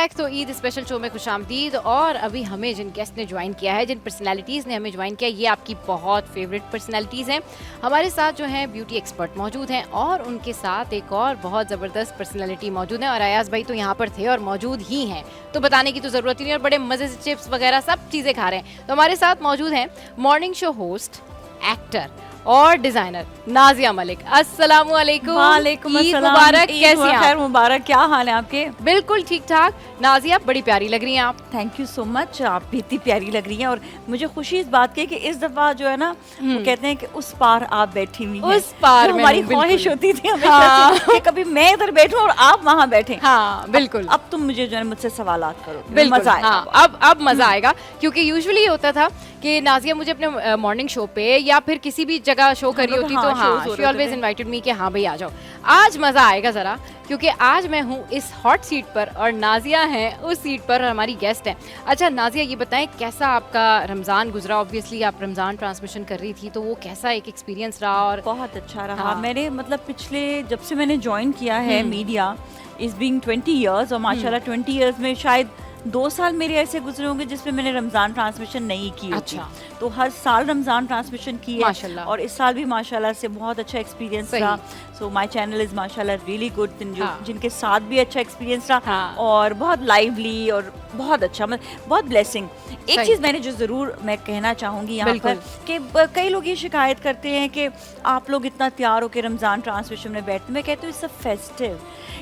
Back तो Eid special show में खुशामदीद। और अभी हमें जिन गेस्ट ने ज्वाइन किया है, जिन पर्सनालिटीज़ ने हमें ज्वाइन किया, ये आपकी बहुत फेवरेट पर्सनालिटीज़ हैं। हमारे साथ जो हैं ब्यूटी एक्सपर्ट मौजूद हैं और उनके साथ एक और बहुत ज़बरदस्त पर्सनालिटी मौजूद है। और अयाज भाई तो यहाँ पर थे और मौजूद ही हैं, तो बताने की तो ज़रूरत ही नहीं। और बड़े मज़े से चिप्स वगैरह सब चीज़ें खा रहे हैं। तो हमारे साथ मौजूद हैं मॉर्निंग शो होस्ट, एक्टर और डिजाइनर नाजिया मलिक। अस्सलाम वालेकुम। वालेकुम ईद अस्सलाम। मुबारक। कैसी हैं आप? खैर मुबारक। क्या हाल है आपके? बिल्कुल ठीक ठाक। नाजिया बड़ी प्यारी लग रही हैं आप। Thank you so much. आप भी इतनी प्यारी लग रही हैं और मुझे खुशी इस बात की कि इस दफा जो है ना, वो कहते हैं कि उस पार आप बैठी हुई हैं। उस पार जो हमारी ख्वाहिश होती थी हमेशा से कि कभी मैं इधर बैठूं और आप वहाँ बैठे। हाँ बिल्कुल। अब तुम मुझे जो है मुझसे सवालात करो, बिल्कुल मजा आएगा। हाँ, अब मजा आएगा। क्योंकि यूजुअली होता था कि नाजिया मुझे अपने मॉर्निंग शो पे या फिर किसी भी जगह शो कर रही होती तो हाँ, शी ऑलवेज इनवाइटेड मी कि हाँ भाई आ जाओ। आज मजा आएगा जरा, क्योंकि आज मैं हूँ इस हॉट सीट पर और नाजिया हैं उस सीट पर और हमारी गेस्ट हैं। अच्छा नाजिया, ये बताएं कैसा आपका रमज़ान गुजरा? ऑब्वियसली आप रमज़ान ट्रांसमिशन कर रही थी, तो वो कैसा एक एक्सपीरियंस रहा? और बहुत अच्छा रहा। हाँ। मैंने मतलब पिछले जब से मैंने ज्वाइन किया है मीडिया इज बीइंग 20 इयर्स और माशाल्लाह 20 इयर्स में शायद 2 साल मेरे ऐसे गुजरे होंगे जिसमें मैंने रमज़ान ट्रांसमिशन नहीं की होती। अच्छा। तो हर साल रमज़ान ट्रांसमिशन की है माशाल्लाह। और इस साल भी माशाल्लाह से बहुत अच्छा एक्सपीरियंस सही। रहा। सो माय चैनल इज़ माशाल्लाह रियली गुड। हाँ। जिनके साथ भी अच्छा एक्सपीरियंस रहा हाँ। और बहुत लाइवली और बहुत अच्छा, मतलब बहुत ब्लेसिंग। एक सही। चीज़ मैंने जो ज़रूर मैं कहना चाहूँगी यहाँ पर कि कई लोग ये शिकायत करते हैं कि आप लोग इतना तैयार होकर रमज़ान ट्रांसमिशन में बैठते। मैं कहती हूँ इट्स अ फेस्टिव।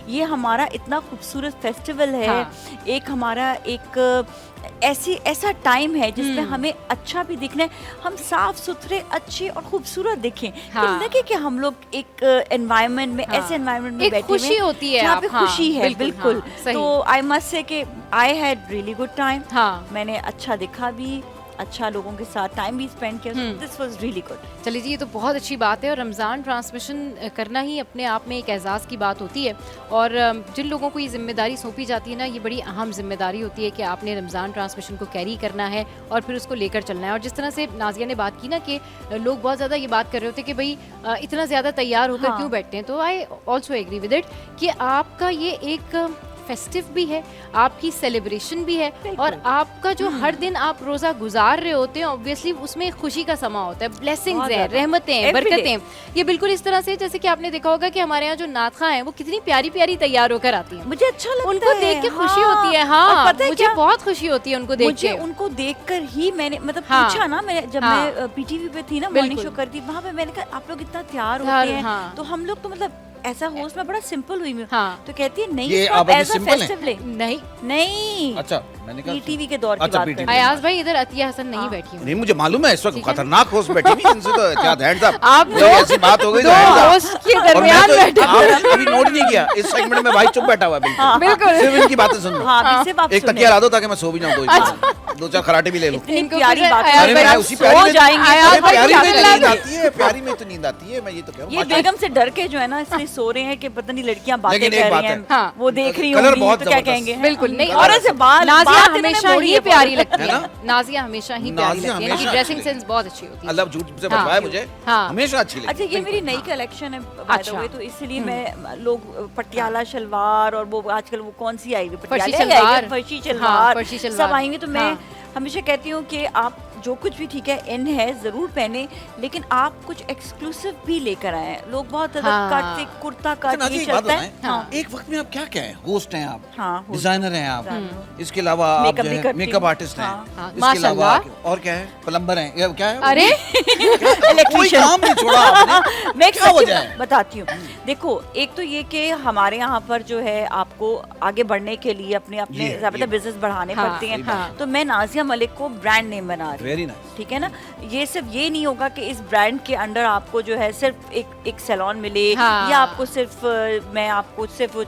ये हमारा इतना खूबसूरत फेस्टिवल है। हाँ। एक हमारा एक ऐसा टाइम है जिसमें हमें अच्छा भी दिखना है, हम साफ सुथरे अच्छे और खूबसूरत दिखें। हाँ। कि लगे कि हम लोग एक एनवायरनमेंट में, हाँ। ऐसे एनवायरनमेंट में एक बैठे खुशी होती है जहाँ आप, पे हाँ, खुशी है। बिल्कुल। हाँ, सही। तो आई मस्ट से कि I had really good time. हाँ। मैंने अच्छा दिखा भी, अच्छा लोगों के साथ टाइम भी स्पेंड किया। This was really good. चलिए जी, ये तो बहुत अच्छी बात है। और रमज़ान ट्रांसमिशन करना ही अपने आप में एक एजाज़ की बात होती है। और जिन लोगों को ये जिम्मेदारी सौंपी जाती है ना, ये बड़ी अहम जिम्मेदारी होती है कि आपने रमज़ान ट्रांसमिशन को कैरी करना है और फिर उसको लेकर चलना है। और जिस तरह से नाजिया ने बात की ना कि लोग बहुत ज़्यादा ये बात कर रहे होते कि भाई इतना ज़्यादा तैयार होकर हाँ। क्यों बैठते हैं, तो I also agree with it कि आपका ये एक फेस्टिव भी है, आपकी सेलिब्रेशन भी है और आपका जो हर दिन आप रोजा गुजार रहे होते हैं, ऑब्वियसली उसमें खुशी का समा होता है, ब्लेसिंग्स हैं, रहमतें हैं, बरकतें। ये बिल्कुल इस तरह से जैसे कि आपने देखा होगा कि हमारे यहाँ जो नातखा हैं वो कितनी प्यारी प्यारी तैयार होकर आती हैं। मुझे अच्छा लगता है, उनको देख के खुशी होती है। और हाँ, पता है मुझे क्या? बहुत खुशी होती है उनको देख मुझे के। उनको देखकर ही मैंने मतलब हाँ। पूछा ना, मैं जब हाँ। मैं पीटीवी पे थी ना, मॉर्निंग बिल्कुल। शो करती, वहाँ पे मैंने कहा आप लोग इतना तैयार तैयार, होते हैं। हाँ। तो हम लोग तो मतलब ऐसा होस्ट में बड़ा सिंपल हुई मैं। हाँ। तो कहती है नहीं, ये इसको आप आप अभी एज अ simple हैं? फेस्टिव ले। नहीं नहीं, अच्छा, मैंने कहा पीटीवी के दौर की अच्छा, बात PTV। कर रही हूँ। अयाज भाई इधर अतिया हसन नहीं बैठी हूँ। नहीं, मुझे मालूम है इस वक्त ठीक है। खतरनाक होस्ट बैठी हुई इनसे तो क्या हैंड्स अप। आप कोई दो ऐसी बात हो गई तो दो hands up। होस्ट के और मैं दरमियान तो बैठे। आपने कभी नोट नहीं किया इस सेगमेंट में भाई चुप बैठा हुआ है बिल्कुल। बिल्कुल। सिर्फ इनकी बातें सुन लो। हाँ, अभी सिर्फ आप एक सुने। तकिया ला दो ताकि मैं सो भी जाऊं, दो चार खराटे भी ले लूं। इतनी इनको प्यारी फिर बात अयाज अरे भाई मैं आप उसी सो प्यारी में जाएंगे। अयाज अरे भाई प्यारी क्या में तो करना नींद है? आती है, प्यारी में तो नींद आती है, मैं ये तो कह रहा हूं। ये बेगम से डर के जो है ना इसलिए सो रहे हैं कि पता नहीं लड़कियां बातें लेकिन कर एक बात रही है। हैं। हाँ। वो देख रही कलर होंगी बहुत तो क्या जबरदस्त। कहेंगे? बिल्कुल नहीं। और ऐसे बाल नाजिया बात इन्होंने हमेशा मोड़ी ही है प्यारी बहुत। लगती है है। ना? नाजिया हमेशा ही प्यारी नाजिया लगती है, इनकी हमेशा ड्रेसिंग अच्छी सेंस बहुत अच्छी होती है। अल्लाह झूठ से हाँ। बचवाए मुझे, हाँ। हमेशा अच्छी लगती अच्छा, ये मेरी नई हाँ। कलेक्शन है by the अच्छा। way, तो इसलिए मैं लोग पटियाला शलवार और वो आजकल वो कौन सी आई हुई फर्शी पटियाला शलवार। फर्शी हाँ, शलवार फर्शी शलवार। सब आएंगे। तो मैं हाँ। हमेशा कहती हूँ कि आप जो कुछ भी ठीक है इन है जरूर पहने, लेकिन आप कुछ एक्सक्लूसिव भी लेकर आए हैं। लोग बहुत ज्यादा हाँ। कट से कुर्ता अच्छा, कट नाज़िया, ये एक बात चलता है। बताएं, हाँ। एक वक्त में आप क्या क्या हैं? होस्ट हैं आप, हाँ, host, डिजाइनर हैं आप, designer। इसके अलावा आप Makeup जो भी है करती मेकअप हूँ। आर्टिस्ट हैं, हाँ। हाँ, इसके अलावा माशाल्लाह। और क्या है? प्लम्बर हैं या क्या है? अरे कोई काम नहीं छोड़ा आपने। मैं क्या वजह है? बताती हूँ। देखो, एक तो ये कि हमारे यहाँ पर जो है आपको आगे बढ़ने के लिए अपने अपने ये। बिजनेस बढ़ाने हाँ, पड़ते हैं। हाँ। तो मैं नाजिया मलिक को ब्रांड नेम बना रही हूँ। Very nice. ठीक है ना? ये सिर्फ ये नहीं होगा कि इस ब्रांड के अंडर आपको जो है सिर्फ एक सैलून मिले, हाँ। या आपको सिर्फ मैं आपको सिर्फ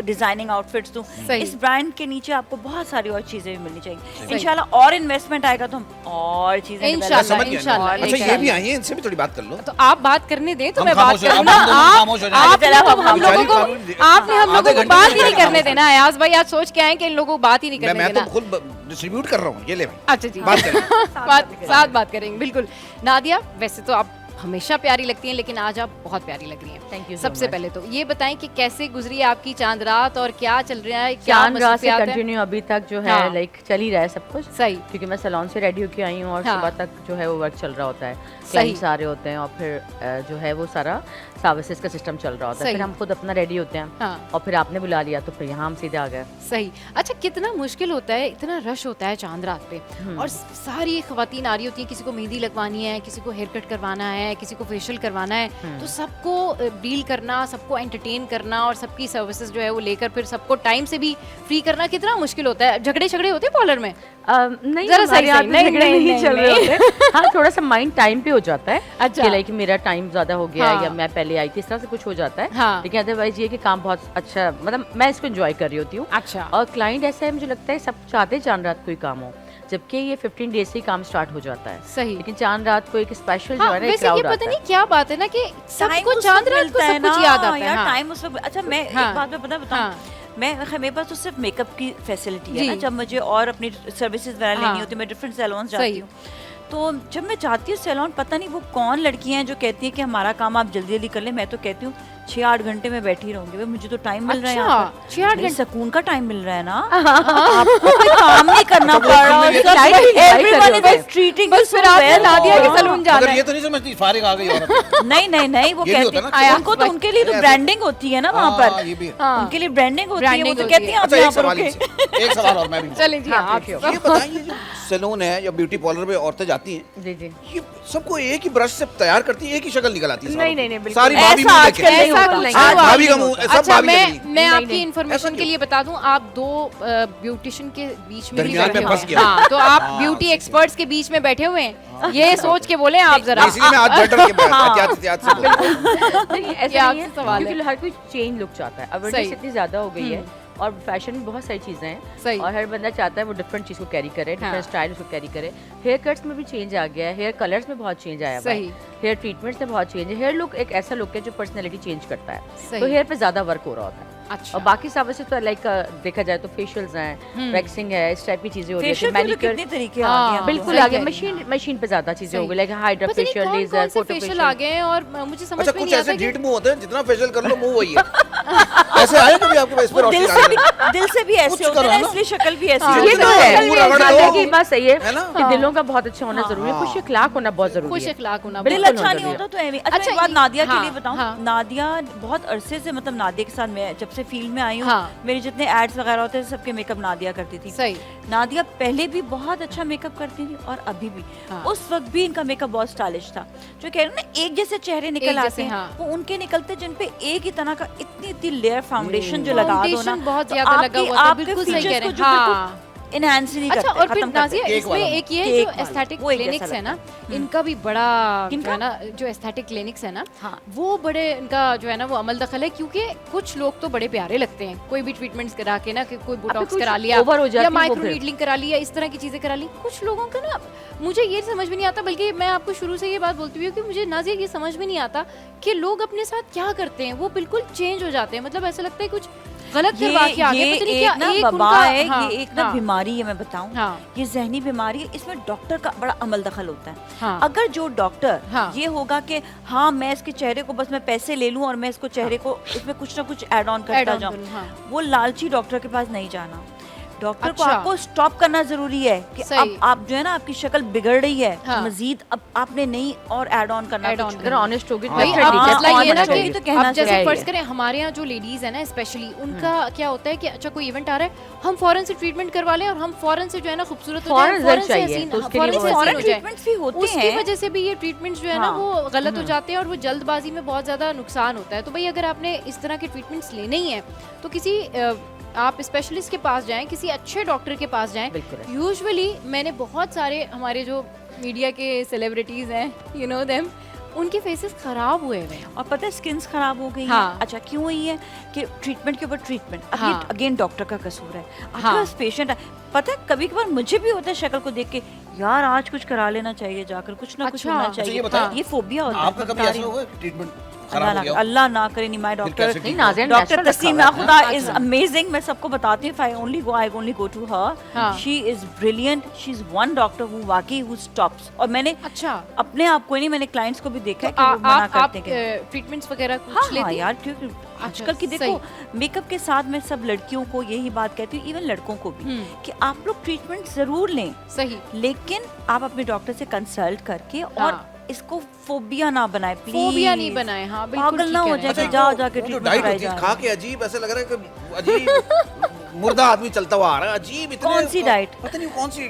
डिजाइनिंग आउटफिट्स दूं। सही। इस ब्रांड के नीचे आपको बहुत सारी और चीजें भी मिलनी चाहिए। सही। इंशाल्लाह और इन्वेस्टमेंट आएगा तो हम और चीजें इंशाल्लाह, develop समझ गया। इंशाल्लाह, अच्छा, ये इंशाल्लाह। भी आई हैं, इनसे भी थोड़ी बात कर लो। तो आप बात करने दें तो हम मैं बात खामोश हो- करूँ ना। हम दोनों खामोश हो जाएंगे। आपने तो हम लोगों को बेचारी आपने हम लोगों आधे को घंटे बात में ही नहीं बेचारी करने खामोश देना। अयाज भाई आज सोच के आए कि इन लोगों को बात ही नहीं करने मैं तो देना। खुद डिस्ट्रीब्यूट कर रहा हूँ, ये ले भाई अच्छा जी, बात करें। साथ बात करेंगे बिल्कुल। नादिया, वैसे तो आप हमेशा प्यारी लगती हैं, लेकिन आज आप बहुत प्यारी लग रही हैं। Thank you. सबसे पहले तो ये बताएं कि कैसे गुजरी है आपकी चांद रात और क्या चल रहा है, क्या चांद रात से मसरूफियात है? कंटिन्यू अभी तक जो है हाँ। लाइक चल ही रहा है सब कुछ, सही। क्योंकि मैं सैलून से रेडी होके आई हूँ और हाँ। सुबह तक जो है वो वर्क चल रहा होता है, क्लाइंट्स आ रहे होते हैं और फिर जो है वो सारा सर्विसेज का सिस्टम चल रहा होता है, सही। फिर हम खुद अपना रेडी होते हैं हाँ। और फिर आपने बुला लिया तो फिर यहाँ हम सीधे आ गए। सही। अच्छा, कितना मुश्किल होता है, इतना रश होता है चांद रात पे और सारी खवातीन आ रही होती हैं, किसी को मेहंदी लगवानी है, किसी को हेयर कट करवाना है, किसी को फेशियल करवाना है, तो सबको डील करना, सबको एंटरटेन करना और सबकी सर्विसेज जो है वो लेकर फिर सबको टाइम से भी फ्री करना कितना मुश्किल होता है। झगड़े होते हैं पार्लर में? नहीं, जरा हमारे सही यहाँ सही, तो नहीं, झगड़े नहीं, नहीं चल रहे नहीं। होते। हाँ, थोड़ा सा माइंड टाइम पे हो जाता है अच्छा। कि लाइक मेरा टाइम ज्यादा हो गया हाँ। या मैं पहले आई थी, इस तरह से कुछ हो जाता है। हाँ। लेकिन अदरवाइज ये कि काम बहुत अच्छा, मतलब मैं इसको एंजॉय कर रही होती हूँ। अच्छा। और क्लाइंट ऐसा है, मुझे लगता है सब चाहते हैं चांद रात कोई काम हो, जबकि ये 15 डेज से ही काम स्टार्ट हो जाता है। सही। लेकिन चांद रात को एक स्पेशल हाँ, जो है ना, एक वैसे ये क्राउड पता आता नहीं है। क्या बात है ना कि टाइम सबको उस चांद वक्त रात को मिलता है सब कुछ ना, याद आता है। यार हाँ। टाइम उस वक्त। अच्छा, मैं हाँ। एक बात मैं बताऊं हाँ। मेरे पास तो सिर्फ मेकअप की फैसिलिटी है जी। ना, जब मुझे और अपनी सर्विसेज वगैरह हाँ। लेनी होती है, मैं डिफरेंट सैलून सही। जाती हूँ। तो जब मैं जाती हूँ सैलून, पता नहीं वो कौन लड़कियां हैं जो कहती हैं कि हमारा काम आप जल्दी जल्दी कर लें। मैं तो कहती हूँ 6-8 घंटे में बैठी रहूंगी, भाई मुझे तो टाइम मिल रहा है यहाँ पर। 6-8 मेरे घंटे? सुकून का टाइम मिल रहा है ना, आपको कोई काम नहीं करना पड़ रहा और सब everyone is treating you बस so फिर आपने well। नादिया के सैलून जाना मगर है। ये तो नहीं समझती फारिग आ गई औरत। नहीं, वो ये भी कहती होता है ना, हैं आया, उनको तो, उनके लिए तो ऐसे- ब्रांडिंग होती है ना वहाँ हाँ, पर, ये भी है। हाँ। उनके लिए ब्रांडिंग होती है, वो Branding तो होती कहती है। हैं आप अच्छा, यहाँ एक पर सवाल रुके। इनसे, एक सवाल और मैं भी चलें जी, हाँ, आप ये बताएं, ये जो सैलून है या ब्यूटी पार्लर में औरतें जाती हैं, जी जी। ये सबको एक ही ब्रश से तैयार करती है, एक ही शक्ल निकल आती है। नहीं, नहीं, नहीं, बिल्कुल। सारी ऐसा भाभी मुंह आजकल देखे। नहीं ऐसा होता। कुछ आज नहीं हुआ। भाभी का मुंह, सब अच्छा, भाभी मैं लगेगी। मैं नहीं, आपकी नहीं। इन्फॉर्मेशन ऐसा के लिए बता दूं, आप दो ब्यूटिशियन के बीच में ही दरमियान बैठे में हुए फंस हैं। गया। हाँ, तो आप हाँ, ब्यूटी सही। एक्सपर्ट्स के बीच में बैठे हुए हैं, ये सोच के बोले आप जरा। इसीलिए मैं आज डर के एहतियात से बोल रहा हूं। नहीं, ये ऐसा नहीं आपसे है, सवाल है। क्योंकि हर कोई चेंज लुक चाहता है। सही। अवेयरनेस इतनी ज्यादा हो गई है और फैशन में बहुत सारी चीजें हैं, सही। और हर बंदा चाहता है वो डिफरेंट चीज को कैरी करे, हाँ। डिफरेंट स्टाइल उसको कैरी करे। हेयर कट्स में भी चेंज आ गया है, हेयर कलर्स में बहुत चेंज आया हुआ है, सही। हेयर ट्रीटमेंट्स में बहुत चेंज है। हेयर लुक एक ऐसा लुक है जो पर्सनैलिटी चेंज करता है, सही। तो हेयर पे ज्यादा वर्क हो रहा होता है। अच्छा। और बाकी सर्विसेज तो लाइक देखा जाए तो फेशियल्स हैं, वैक्सिंग है, इस टाइप की चीजें हो रही फेशियल है, के तो कितने तरीके आ हाँ, गए हैं। बिल्कुल सही आ गया। कह रही हैं मशीन पे ज्यादा चीजें हो सही। गई, लाइक हाइड्रा पता नहीं फेशियल, कौन लेजर, कौन से फोटो फेशियल फेशियल। आ गए हैं और मुझे समझ अच्छा, में कुछ नहीं ऐसे आता कि ढीठ मुंह होते हैं, जितना फेशियल कर लो मुंह वही है। ऐसे आए कभी आपके पास? इस पे वो दिल रोशनी से भी डाल देना। दिल से भी ऐसे कुछ होते हैं करो ना, ना। इसलिए शक्ल भी ऐसी हाँ, होती ये तो है। है, मुंह रगड़ लो। नादिया की बात सही है है ना? कि दिलों का बहुत अच्छा होना जरूरी है, खुश इखलाक होना बहुत जरूरी खुश है। इखलाक होना दिल बहुत अच्छा नहीं जरूरी है। होता तो ऐਵੇਂ। अच्छा, अच्छा, एक बात नादिया के हाँ, लिए बताऊं, हाँ। नादिया बहुत अरसे से, मतलब नादिया के साथ मैं जब से फील्ड में आई हूँ, हाँ। मेरे जितने एड्स वगैरह होते थे सबके मेकअप नादिया करती थी। सही। नादिया पहले भी बहुत अच्छा मेकअप करती थी और अभी भी। हाँ। उस वक्त भी इनका मेकअप बहुत स्टाइलिश था। जो कह रहे हैं ना, एक जैसे चेहरे निकल एक आते जैसे, हैं, हाँ। वो उनके निकलते जिन पे एक ही तरह का इतनी लेयर फाउंडेशन जो लगा दो ना, फाउंडेशन बहुत तो ज्यादा लगा हुआ था, आपके बिल्कुल सही features कह रहे को हैं। जो हाँ। बिल्कुल इनहैंस ही नहीं अच्छा, करते, और फिर खत्म करते। नाजिया केक इसमें वाला। एक ये केक जो वाला। एस्थेटिक वो एक क्लिनिक्स जैसा है ना, लगता इनका भी बड़ा जो किनका? है ना, जो एस्थेटिक क्लिनिक्स है ना, हाँ। वो बड़े इनका जो है ना वो अमल दखल है, क्योंकि कुछ लोग तो बड़े प्यारे लगते हैं, कोई भी ट्रीटमेंट्स करा के ना, कि कोई बोटॉक्स कुछ करा लिया over हो जाती या है वो माइक्रो फिर। नीडलिंग करा लिया, इस तरह की चीजें करा ली। कुछ लोगों का ना मुझे ये समझ में नहीं आता, बल्कि मैं आपको शुरू से ये बात बोलती हुई हूँ कि मुझे नाजिया ये समझ में नहीं आता कि लोग अपने साथ क्या करते हैं, वो बिल्कुल चेंज हो जाते हैं। मतलब ऐसा लगता है कुछ गलत करवा के आगे, पता नहीं क्या एक ना एक वबा उनका- है, हाँ, ये एक ना हाँ, बीमारी है, मैं बताऊं, हाँ। ये जहनी बीमारी है। इसमें डॉक्टर का बड़ा अमल दखल होता है। हाँ। अगर जो डॉक्टर हाँ। ये होगा कि हाँ मैं इसके चेहरे को बस मैं पैसे ले लूं और मैं इसको चेहरे को इसमें कुछ ना कुछ ऐड ऑन Add करता on जाऊं, करूं, हाँ। वो लालची डॉक्टर के पास नहीं जाना। डॉक्टर को अच्छा। आपको स्टॉप करना जरूरी है कि सही। अब आप जो है ना, आपकी शक्ल बिगड़ रही है, हाँ। मजीद अब आपने नहीं और ऐड ऑन करना Add on कुछ। अगर ऑनेस्ट होगी तो भाई, definitely, अब definitely मसला ये होना ना चाहिए। तो कि कहना अब जैसे चाहिए। फर्ज करें हमारे यहाँ जो लेडीज है ना स्पेशली, उनका क्या होता है कि अच्छा कोई इवेंट आ रहा है, हम फौरन से ट्रीटमेंट करवा लें और हम फौरन से जो है ना खूबसूरत हो फौरन जाएं, रिजल्ट चाहिए, हसीन- तो उसके फौरन लिए से वो हसीन फौरन हो जाएं। ट्रीटमेंट्स भी होते उसकी हैं। वजह से भी ये ट्रीटमेंट्स जो है ना हाँ। वो गलत हो जाते हैं और वो जल्दबाजी में बहुत ज़्यादा नुकसान होता है। तो भाई अगर आपने इस तरह के ट्रीटमेंट्स लेने ही हैं तो किसी आप स्पेशलिस्ट के पास जाएं, किसी अच्छे डॉक्टर के पास जाएं। बिल्कुल। यूजुअली मैंने बहुत सारे हमारे जो मीडिया के सेलिब्रिटीज़ हैं, यू नो देम, उनके फेसेस खराब हुए हुए हैं। और पता है स्किन्स खराब हो गई हाँ। है। अच्छा, क्यों हुई है कि ट्रीटमेंट के ऊपर ट्रीटमेंट, अब ये हाँ। अगेन डॉक्टर का कसूर है। आपके हाँ। पास पेशेंट है, पता है कभी कभार मुझे भी होता है शक्ल को देख के, यार आज कुछ करा लेना चाहिए, जाकर कुछ ना कुछ अच्छा। होना अच्छा, चाहिए। ये बताएं, ये फोबिया होता है। आपका कभी बता ऐसा रही हूँ। हुआ ट्रीटमेंट खराब हो गया हो। अल्लाह ना करे नहीं, माय फिर डॉक्टर कैसे नहीं ठीक नाज़िया ने डॉक्टर natural तस्लीम रखा हुआ है। खुदा इज अमेजिंग। मैं सबको बताती हूँ, I only go to her, हाँ। She is brilliant, she is one doctor who वाकई हु स्टॉप्स। और मैंने अच्छा, अपने आप को नहीं, मैंने क्लाइंट्स को भी देखा है तो कि वो मना आप करते हैं कि ट्रीटमेंट्स वगैरह हाँ कुछ हाँ लेती हैं? यार, क्योंकि आजकल की देखो मेकअप के साथ मैं सब लड़कियों को यही बात कहती हूँ, इवन लड़कों को भी, कि आप लोग ट्रीटमेंट जरूर लें, सही, लेकिन आप अपने डॉक्टर से कंसल्ट करके और हाँ। इसको फोबिया ना बनाए, प्लीज फोबिया नहीं बनाए। हाँ बिल्कुल, पागल ना ठीक हो कह रहे जाए हैं। कि अच्छा, जाओ जाके वो जो ट्रीटमेंट डाइट कराई होती है जा खा रही के अजीब ऐसे लग रहा है कि अजीब मुर्दा आदमी चलता हुआ आ रहा है, अजीब इतने कौन सी डाइट? पता नहीं कौन सी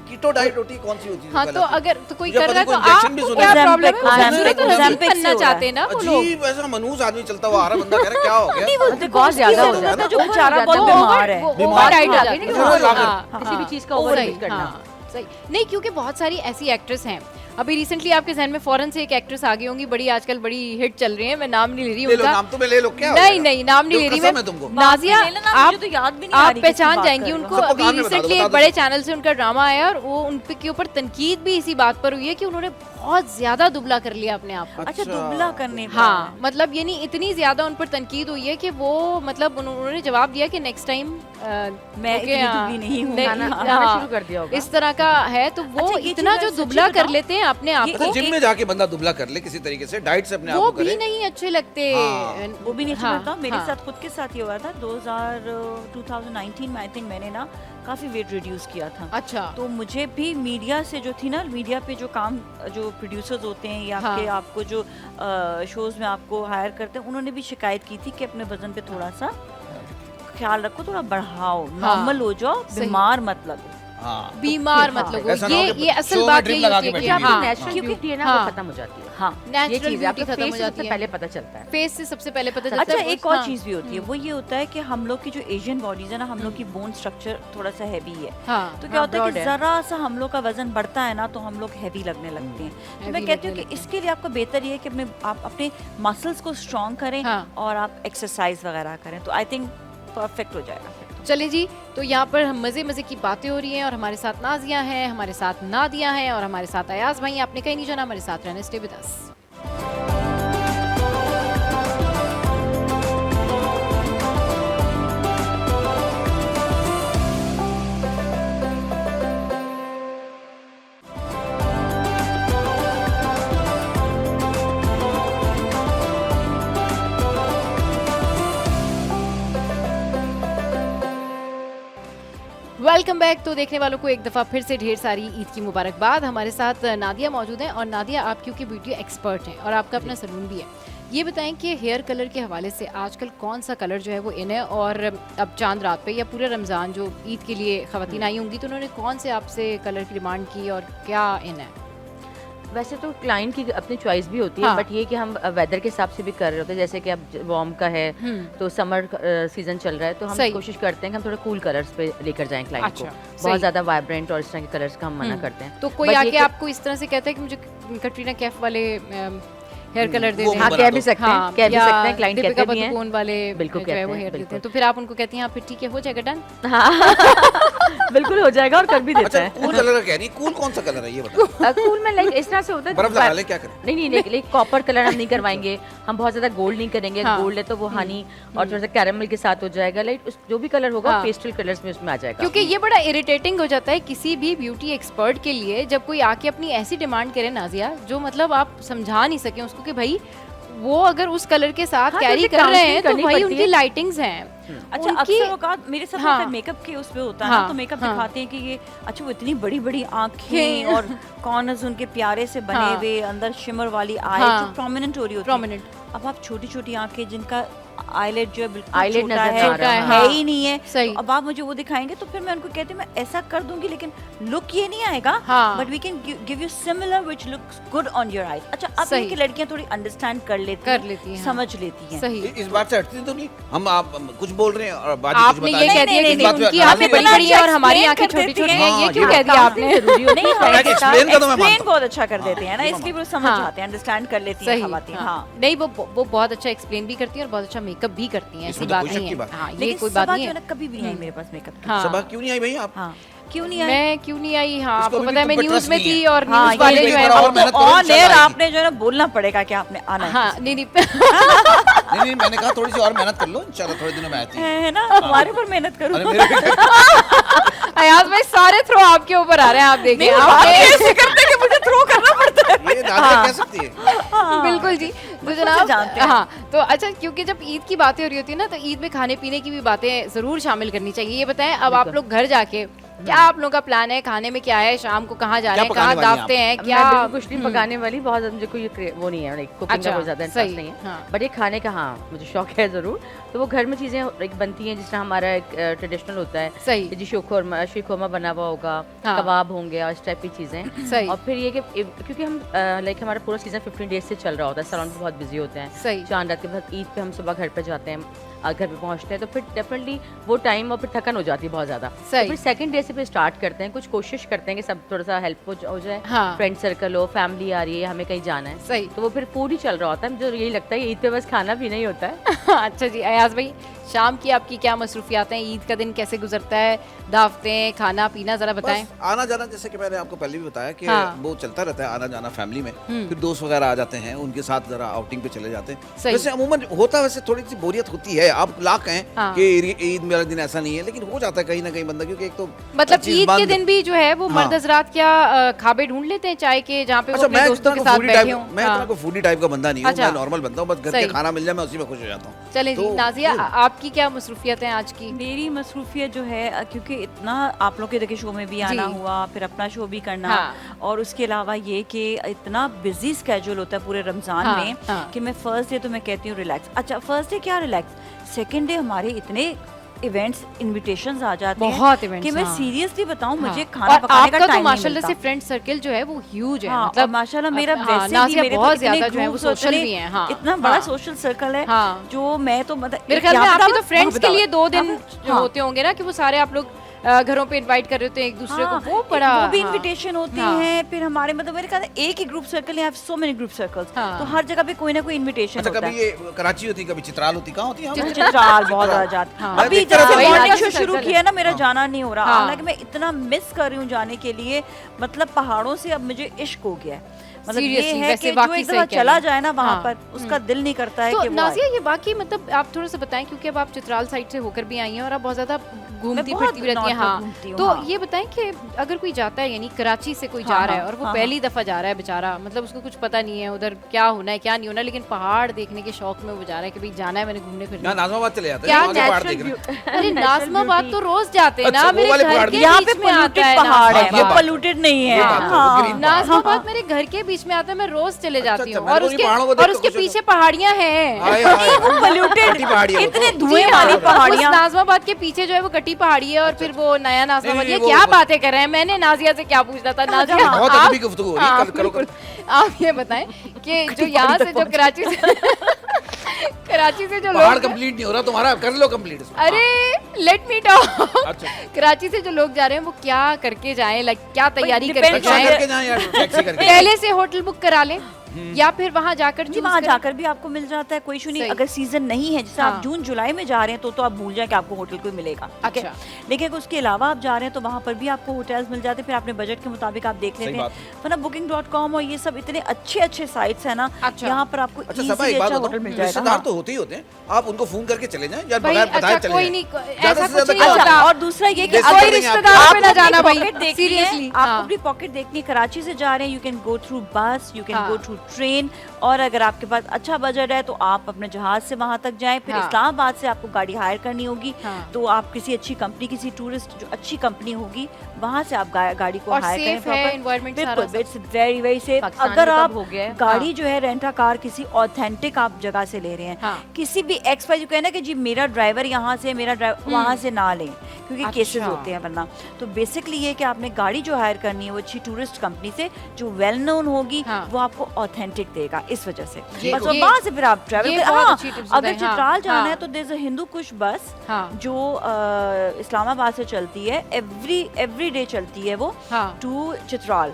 कीटो डाइट होती है, कौन सी होती है? हाँ, पहले तो तो- अगर तो कोई मुझे कर पता रहा है नहीं, तो कोई injection भी आपको सुना क्या है। प्रॉब्लम है? वो Ozempic, दूसरे को Ozempic रजीब से करना हो रहा चाहते हैं ना वो लोग। अजीब ऐसा मनूस आदमी चलता हुआ आ रहा है, बंदा कह रहा है क्या हो गया? नहीं, वो तो बहुत ज्यादा हो जाता है, जो बेचारा बहुत वो बीमार है। वो बीमार ओवर डाइट हो है। जाती है, वो लाकर- हाँ, किसी भी हाँ, चीज़ का ओवर ओवर डाइट करना। हाँ, सही नहीं, क्योंकि बहुत सारी ऐसी एक्ट्रेस हैं। अभी रिसेंटली आपके जहन में फौरन से एक एक्ट्रेस आ गई होंगी, बड़ी आजकल बड़ी हिट चल रही है, मैं नाम नहीं ले रही ले लो उनका। नाम, तो मैं ले लो क्या हो नहीं जाएगा? नहीं, नाम नहीं जो ले रही कसम मैं। है तुमको। नाजिया, बाद में लेना, मुझे आप तो याद भी नहीं आ आप रही किसकी पहचान बात जाएंगी कर रहे हो। उनको। सबको अभी काम में बता दो, रिसेंटली बता एक दो। बड़े चैनल से उनका ड्रामा आया और वो उनके के ऊपर तनकीद भी इसी बात पर हुई है कि उन्होंने बहुत ज्यादा दुबला कर लिया अपने आप को। अच्छा, दुबला करने पर। हाँ, मतलब ये नहीं, इतनी ज्यादा उन पर तनकीद हुई है कि वो मतलब उन्होंने जवाब दिया कि नेक्स्ट टाइम मैं इतनी दुबली नहीं हूँ। खाना शुरू कर दिया होगा। इस तरह का है, तो वो अच्छा, ये इतना चीज़ जो मैं सच्ची दुबला कर बताऊं? लेते हैं अपने आप ये को, जिम में जाके बंदा दुबला कर ले किसी तरीके से, डाइट से अपने आप वो को भी करे। नहीं अच्छे लगते। हाँ। वो भी नहीं हाँ, समझता। मेरे हाँ। साथ खुद के साथ ये हुआ था 2019 में, आई थिंक मैंने ना काफ़ी वेट रिड्यूस किया था। अच्छा, तो मुझे भी मीडिया से जो थी ना, मीडिया पे जो काम, जो प्रोड्यूसर्स होते हैं या हाँ। आपको जो शोज में आपको हायर करते हैं, उन्होंने भी शिकायत की थी कि अपने वजन पे थोड़ा सा ख्याल रखो, थोड़ा बढ़ाओ, नॉर्मल हो जाओ, सही। बीमार मत लगो। हाँ। बीमार मत हाँ, लगो। ऐसा ना हो कि ये असल शो में बात ड्रिप यही लगा होती के है कि बैठी हुई हाँ, है। नेचुरल क्योंकि ब्यूटी है ना, हाँ, वो खत्म हो जाती है। हाँ। ये नेचुरल चीज़ है, ब्यूटी आपके खत्म हो फेस से जाती सबसे है। पहले पता चलता है। फेस से सबसे पहले पता चलता अच्छा, है। एक और हाँ, चीज़ भी होती है, वो ये होता है कि हम लोग की जो एशियन बॉडीज है ना, हम लोग की बोन स्ट्रक्चर थोड़ा सा हैवी है। हाँ, तो क्या होता है broad कि है। जरा सा हम लोग का वजन बढ़ता है ना, तो हम लोग हैवी लगने लगते हैं। तो Heavy मैं कहती हूँ लगने कि लगते हैं। इसके लिए आपको बेहतर ये है कि आप अपने मसल्स को स्ट्रॉन्ग करें हाँ। और आप एक्सरसाइज वगैरह करें, तो आई थिंक परफेक्ट हो जाएगा फिर। चले जी, तो यहाँ पर हम मज़े मज़े की बातें हो रही हैं और हमारे साथ नाजिया हैं, हमारे साथ नादिया हैं और हमारे साथ अयाज भाई हैं। आपने कहीं नहीं जाना, हमारे साथ रहना, stay with us. Welcome back. तो देखने वालों को एक दफ़ा फिर से ढेर सारी ईद की मुबारकबाद। हमारे साथ नादिया मौजूद हैं और नादिया आप क्योंकि ब्यूटी एक्सपर्ट हैं और आपका अपना सलून भी है, ये बताएं कि हेयर कलर के हवाले से आजकल कौन सा कलर जो है वो इन है, और अब चांद रात पे या पूरे रमज़ान जो ईद के लिए ख़वातीन आई होंगी तो उन्होंने कौन से आपसे कलर की डिमांड की और क्या इन है? वैसे तो क्लाइंट की अपनी चॉइस भी होती है, हाँ। बट ये कि हम वेदर के हिसाब से भी कर रहे होते हैं। जैसे कि अब वार्म का है तो समर सीजन चल रहा है, तो हम सही। कोशिश करते हैं कि हम थोड़ा कूल कलर्स पे लेकर जाएं क्लाइंट अच्छा, को। सही। बहुत ज़्यादा वाइब्रेंट और इस तरह के कलर्स का हम मना करते हैं। तो कोई But ये आके कि- आपको इस तरह से कहता है कि मुझे कटरीना कैफ वाले हेयर कलर दे वो दें, हाँ, हाँ, कह भी सकते हैं, हाँ, कह भी या सकते हैं, क्लाइंट दीपिका कहते भी हैं। पादुकोण वाले बिल्कुल जो है कहते वो हैं, हेयर देते बिल्कुल। हैं, तो फिर आप उनको कहती हैं हाँ फिर ठीक है हो जाएगा डन। बिल्कुल हो जाएगा और कर भी देता अच्छा, है। कूल कलर का कह रही, कूल कौन सा कलर है ये बताओ? कूल में लाइक इस तरह से होता है, बर्फ लगा ले, क्या करें? नहीं नहीं, कॉपर कलर हम नहीं करवाएंगे, हम बहुत ज्यादा गोल्ड नहीं करेंगे। हाँ। गोल्ड है तो वो हनी और थोड़ा सा कैरेमल के साथ हो जाएगा, लाइक जो भी कलर होगा हाँ। पेस्टल कलर्स में उसमें आ जाएगा। क्योंकि ये बड़ा इरिटेटिंग हो जाता है किसी भी ब्यूटी एक्सपर्ट के लिए जब कोई आके अपनी ऐसी डिमांड करे नाजिया जो मतलब आप समझा नहीं सके उसको कि भाई वो अगर उस कलर के साथ हाँ, तो कैरी उसे कर रहे counseling हैं तो करनी भाई पड़ती उनकी है। लाइटिंग्स हैं। अच्छा, उनकी- अक्सर औकात मेरे साथ हाँ। मेकअप के उस पे होता है हाँ, ना, तो मेकअप हाँ। दिखाते हैं कि ये अच्छा वो इतनी बड़ी बड़ी आंखें और कॉर्नर्स उनके प्यारे से बने हाँ। हुए, अंदर शिमर वाली आई हाँ। जो प्रोमिनेंट हो रही होती है। प्रोमिनेंट अब आप छोटी छोटी आंखें जिनका आईलेट जो है बिल्कुल Eyelid छोटा नजर है, आ रहा है, हाँ। ही नहीं है। सही। तो अब आप मुझे वो दिखाएंगे तो फिर मैं उनको कहती हूँ मैं ऐसा कर दूंगी, लेकिन लुक ये नहीं आएगा, हाँ। But we can give you similar which looks good on your eyes. अच्छा, अब सही। ये कि लड़कियां थोड़ी अंडरस्टैंड कर लेती हैं, समझ लेती हैं। सही। इस बात से हटती तो नहीं, हम आप कुछ बोल रहे हैं और बात कुछ आपने बता ये रही कह हैं। दिया कि इस नहीं बात पे उनकी नाराज आंखें नहीं बड़ी होना बड़ी हैं और हमारी explain आंखें कर छोटी देती छोटी हैं। हैं, ये हाँ, क्यों ये कह दिया आपने? नहीं, मैं explain का तो मैं मानता हूँ। बहुत अच्छा कर देते हैं ना, हाँ, इसलिए वो समझ हाँ। आते हैं, अंडरस्टैंड कर लेती हैं सही। खवातीन। हाँ। हाँ। नहीं वो बहुत अच्छा एक्सप्लेन भी करती हैं और बहुत अच्छा मेकअप भी करती हैं, ऐसी इसमें तो बात कोई शक नहीं की है। बात हाँ, ये लेकिन कोई बात सबा नहीं जो है है। ना कभी भी नहीं आई मेरे पास मेकअप की। हाँ। सबा क्यों नहीं आई भाई आप? हाँ। क्यों नहीं आई? मैं क्यों नहीं आई? हाँ, उसको आपको अभी पता है भी मैं तुम पर न्यूज़ trust में नहीं थी है। और हाँ, न्यूज़ वाले ये जो एक है बार वो और मेहनत करो, ऑन इंशाल्लाह एयर आएगी। आपने जो है ना बोलना पड़ेगा कि आपने आना है। हाँ, नहीं नहीं मैंने कहा थोड़ी सी और मेहनत कर लो, इंशाल्लाह थोड़े दिनों में आती है। है ना, हमारे ऊपर मेहनत करो। अरे मेरे भी अयाज भाई सारे थ्रो आपके ऊपर आ रहे हैं, आप देखिए। नहीं, आप आप ऐसे करते कि मुझे थ्रो करना पड़ता है। ये नाज़िया कह सकती है। बिल्कुल जी। तो बचपन से जनाब जानते हैं। हाँ, तो अच्छा, क्योंकि जब ईद की बातें हो रही होती है ना, तो ईद में खाने पीने की भी बातें जरूर शामिल करनी चाहिए। ये बताएं, अब आप लोग घर जाके क्या आप लोगों का प्लान है? खाने में क्या है? शाम को कहाँ जा रहे हैं? क्या कहाँ पकाने वाली हैं दावते हैं? मैं क्या बिल्कुल कुछ नहीं पकाने वाली, बहुत ज़्यादा मुझे कोई वो नहीं है, कुकिंग अच्छा, का बहुत ज़्यादा सही, इंटरेस्ट नहीं है। हाँ। बट ये खाने का हाँ मुझे शौक है ज़रूर। तो वो घर में चीज़ें एक बनती हैं, जिस तरह हमारा एक ट्रेडिशनल होता है सही। कि जी शीर बना हुआ होगा, हाँ। कबाब होंगे और इस टाइप की चीज़ें। सही। और फिर ये कि क्योंकि हम लाइक हमारा पूरा सीज़न 15 डेज से चल रहा होता है, सैलून पे बहुत बिजी होते हैं। सही। चांद रात के बाद ईद पे हम सुबह घर पे जाते हैं, घर पे पहुंचते हैं, तो फिर डेफिनेटली वो टाइम और फिर थकन हो जाती है बहुत ज़्यादा। सही। तो फिर सेकंड डे से फिर स्टार्ट करते हैं, कुछ कोशिश करते हैं कि सब थोड़ा सा हेल्प हो जाए। हाँ। फ्रेंड सर्कल हो, फैमिली आ रही है, हमें कहीं जाना है, सही। तो वो फिर फूड ही चल रहा होता है। मुझे यही लगता है ईद पे बस खाना भी नहीं होता है। अच्छा जी, अयाज भाई शाम की आपकी क्या मसरूफियात हैं? ईद का दिन कैसे गुजरता है? दावतें, खाना पीना, जरा बताएं। बस आना जाना, जैसे कि मैंने आपको पहले भी बताया कि हाँ। वो चलता रहता है, आना जाना फैमिली में। फिर दोस्त वगैरह आ जाते हैं, उनके साथ जरा आउटिंग पे चले जाते हैं। सही। वैसे अमूमन होता है, वैसे थोड़ी सी बोरियत होती है। आप लाख कहें हाँ। कि ईद मेरा दिन ऐसा नहीं है, लेकिन हो जाता है कहीं ना कहीं बंदा, क्योंकि एक तो मतलब हर चीज़ ईद के बंद। दिन भी जो है वो हाँ। मर्द हजरात क्या खाबे ढूंढ लेते हैं चाय के, जहाँ पे वो अच्छा, अपने मैं दोस्तों इतना के कोई साथ फूडी बैठे टाइप, हों? मैं इतना कोई फूडी टाइप का बंदा नहीं हूँ। अच्छा। मैं नॉर्मल बंदा हूँ, बस घर सही। के खाना मिल जाए मैं उसी में खुश हो जाता हूँ। चलें जी, तो नाजिया ये- आपकी क्या मसरूफियत है आज की? मेरी मसरूफियत जो है क्योंकि इतना आप लोग के देखिए शो में भी आना जी। हुआ, फिर अपना शो भी करना, हाँ। और उसके अलावा ये कि इतना बिजी स्केड्यूल होता है पूरे रमज़ान हाँ, में हाँ। कि मैं फर्स्ट डे तो मैं कहती हूँ रिलैक्स। अच्छा, फर्स्ट डे क्या रिलैक्स, सेकंड डे हमारे इतने इवेंट्स इनविटेशंस आ जाते हैं बहुत events, कि मैं हाँ। सीरियसली बताऊं, हाँ। मुझे खाना और पकाने का आपका तो टाइम नहीं माशाल्लाह से मिलता। फ्रेंड सर्कल जो है वो ह्यूज है। हाँ, मतलब और माशाल्लाह मेरा हाँ, वैसे भी नाज़िया मेरे बहुत तो इतने ज्यादा जो है वो groups सोशल होते हैं, भी हैं। हाँ, इतना बड़ा हाँ। सोशल सर्कल है हाँ। जो मैं तो मतलब मेरे ख्याल में यहाँ आपके बताओ, तो फ्रेंड्स के बताओ, लिए 2 दिन हाँ। जो होते होंगे ना, कि वो सारे आप लोग घरों पे इनवाइट कर रहे होते हैं एक दूसरे हाँ, को, वो बड़ा वो भी हाँ। इनविटेशन होते हाँ। हैं। फिर हमारे मतलब मेरे ख्याल एक ही ग्रुप सर्कल है, सो मेनी ग्रुप सर्कल्स, हाँ। तो हर जगह पे कोई ना कोई इनविटेशन अच्छा, होता कभी है। ये कराची होती, कभी चित्राल होती, कहाँ होती है? चित्राल बहुत ज्यादा जाती हाँ। है। अभी देखते जब रहता से हूँ। मॉर्निंग वही शो शुरू सर्कल किया ना, मेरा जाना नहीं हो रहा। हाँ। हालांकि मैं इतना मिस कर रही हूँ जाने के लिए, मतलब पहाड़ों से अब मुझे इश्क हो गया है। मतलब ये Seriously, है वैसे कि जो वाकई एक सही दफा कह चला रही हैं। जाए ना वहाँ हाँ। पर, उसका दिल नहीं करता है तो कि वो नाज़िया आए। ये बाकी मतलब आप थोड़ा सा बताएं, क्योंकि अब आप चित्राल साइड से होकर भी आई हैं और आप बहुत ज्यादा घूमती बहुत फिरती भी रहती हैं। नॉर्थ में हाँ, घूमती हूँ, तो हाँ। ये बताएं कि अगर कोई जाता है, यानी कराची से कोई हाँ, जा रहा है हाँ, और वो हाँ, पहली दफा जा रहा है बेचारा, मतलब उसको कुछ पता नहीं है उधर क्या होना है क्या नहीं होना, लेकिन पहाड़ देखने के शौक में वो जा रहा है कि भाई जाना है मैंने घूमने फिरने। यहाँ नाज़िमाबाद चले जाते क्या हैं, वहाँ के पहाड़ natural देख रहे हैं। अरे नाज़िमाबाद तो रोज जाते हैं ना, अच्छा, वो मेरे वाले घर पहाड़ के भी- यहाँ बीच पे में आता पोल्यूटेड है पहाड़ है, ये नाज़िमाबाद। पोल्यूटेड नहीं है। ये बात है, वो हाँ। green नाज़िमाबाद मेरे घर के बीच में आता है, मैं रोज चले जाती अच्छा, हूँ। मैं और तो उन्हीं उसके पहाड़ों को देख और के उसके खुश हो पीछे पहाड़ियाँ हैं। हाय, हाय, वो पोल्यूटेड, कटी पहाड़ी है वो इतने तो। धुएं जी वाली हाँ, पहाड़ियाँ। उस नाज़िमाबाद के पीछे जो है वो कटी पहाड़ी है, और फिर वो नया नाज़िमाबाद। नहीं, ये वो- क्या बातें कर रहे हैं? मैंने नाज़िया से क्या पूछना था? नाज़िया बहुत आप- अदबी गुफ्तगू हो रही है, हाँ, करो, करो। बिल्कुल। आप ये बताएं कि जो यहाँ से जो कराची से कराची से जो पहाड़ लोग, कंप्लीट नहीं हो रहा तुम्हारा, कर लो कंप्लीट इसको। अरे लेट मी टॉक। अच्छा, कराची से जो लोग जा रहे हैं वो क्या करके जाएं, लाइक क्या तैयारी depends करके रिक्शा on जाएं? करके जाएं या टैक्सी करके? पहले से होटल बुक करा लें या फिर वहाँ जाकर जी, choose वहाँ करें? जाकर भी आपको मिल जाता है, कोई इशू नहीं। सही। अगर सीजन नहीं है, जैसे हाँ। आप जून जुलाई में जा रहे हैं तो आप भूल जाए कि आपको होटल कोई मिलेगा, ठीक है? अच्छा। लेकिन अगर उसके अलावा आप जा रहे हैं तो वहाँ पर भी आपको होटल्स मिल जाते हैं, फिर अपने बजट के मुताबिक आप देख सही लेते बात हैं। वरना booking.com और ये सब इतने अच्छे अच्छे साइट्स हैं ना, अच्छा। यहाँ पर आपको अच्छा, easily सबा एक बात अच्छा होटल बताओ, मिल जाएगा। रिश्तेदार हाँ। तो होते ही होते हैं, आप उनको फोन करके चले जाएं या भाई, बगैर बताए अच्छा, चले कोई जाएं। नहीं, ज़्यादा ऐसा से कुछ ज़्यादा नहीं क्या होता। अच्छा, और दूसरा ये कि जैसे कोई बोलेंगे आप- रिश्तेदार आप पे ना अपनी जाना भाई, पॉकेट देखनी है, सीरियसली। आपको अपनी पॉकेट देखनी है। कराची से जा रहे हैं, यू कैन गो थ्रू बस, यू कैन हाँ। गो थ्रू ट्रेन, और अगर आपके पास अच्छा बजट है तो आप अपने जहाज से वहां तक जाएं। फिर हाँ। इस्लामाबाद से आपको गाड़ी हायर करनी होगी, हाँ। तो आप किसी अच्छी कंपनी, किसी टूरिस्ट जो अच्छी कंपनी होगी, वहां से आप गाड़ी को और हायर करें safe है, environment सारा बिल्कुल, सब। It's very very safe. Pakistan अगर में आप कब हो गया है? गाड़ी हाँ। जो है रेंटा कार किसी ऑथेंटिक आप जगह से ले रहे हैं, हाँ। किसी भी एक्स वाई जो कहना कि जी मेरा ड्राइवर यहाँ से, मेरा ड्राइवर वहाँ से ना लें, क्योंकि अच्छा। केसेस होते हैं वरना। तो बेसिकली ये कि आपने गाड़ी जो हायर करनी है वो अच्छी टूरिस्ट कंपनी से जो वेल नोन होगी, हाँ। वो आपको ऑथेंटिक देगा इस वजह से। ये- बस और ये- वहाँ से फिर आप ट्रैवल ये कर। बहुत हाँ, अच्छी tips अगर बताई, हाँ, चित्राल जाना हाँ। है तो there is a Hindu Kush बस हाँ। जो इस्लामाबाद से चलती है, एवरी डे चलती है वो हाँ। टू चित्राल।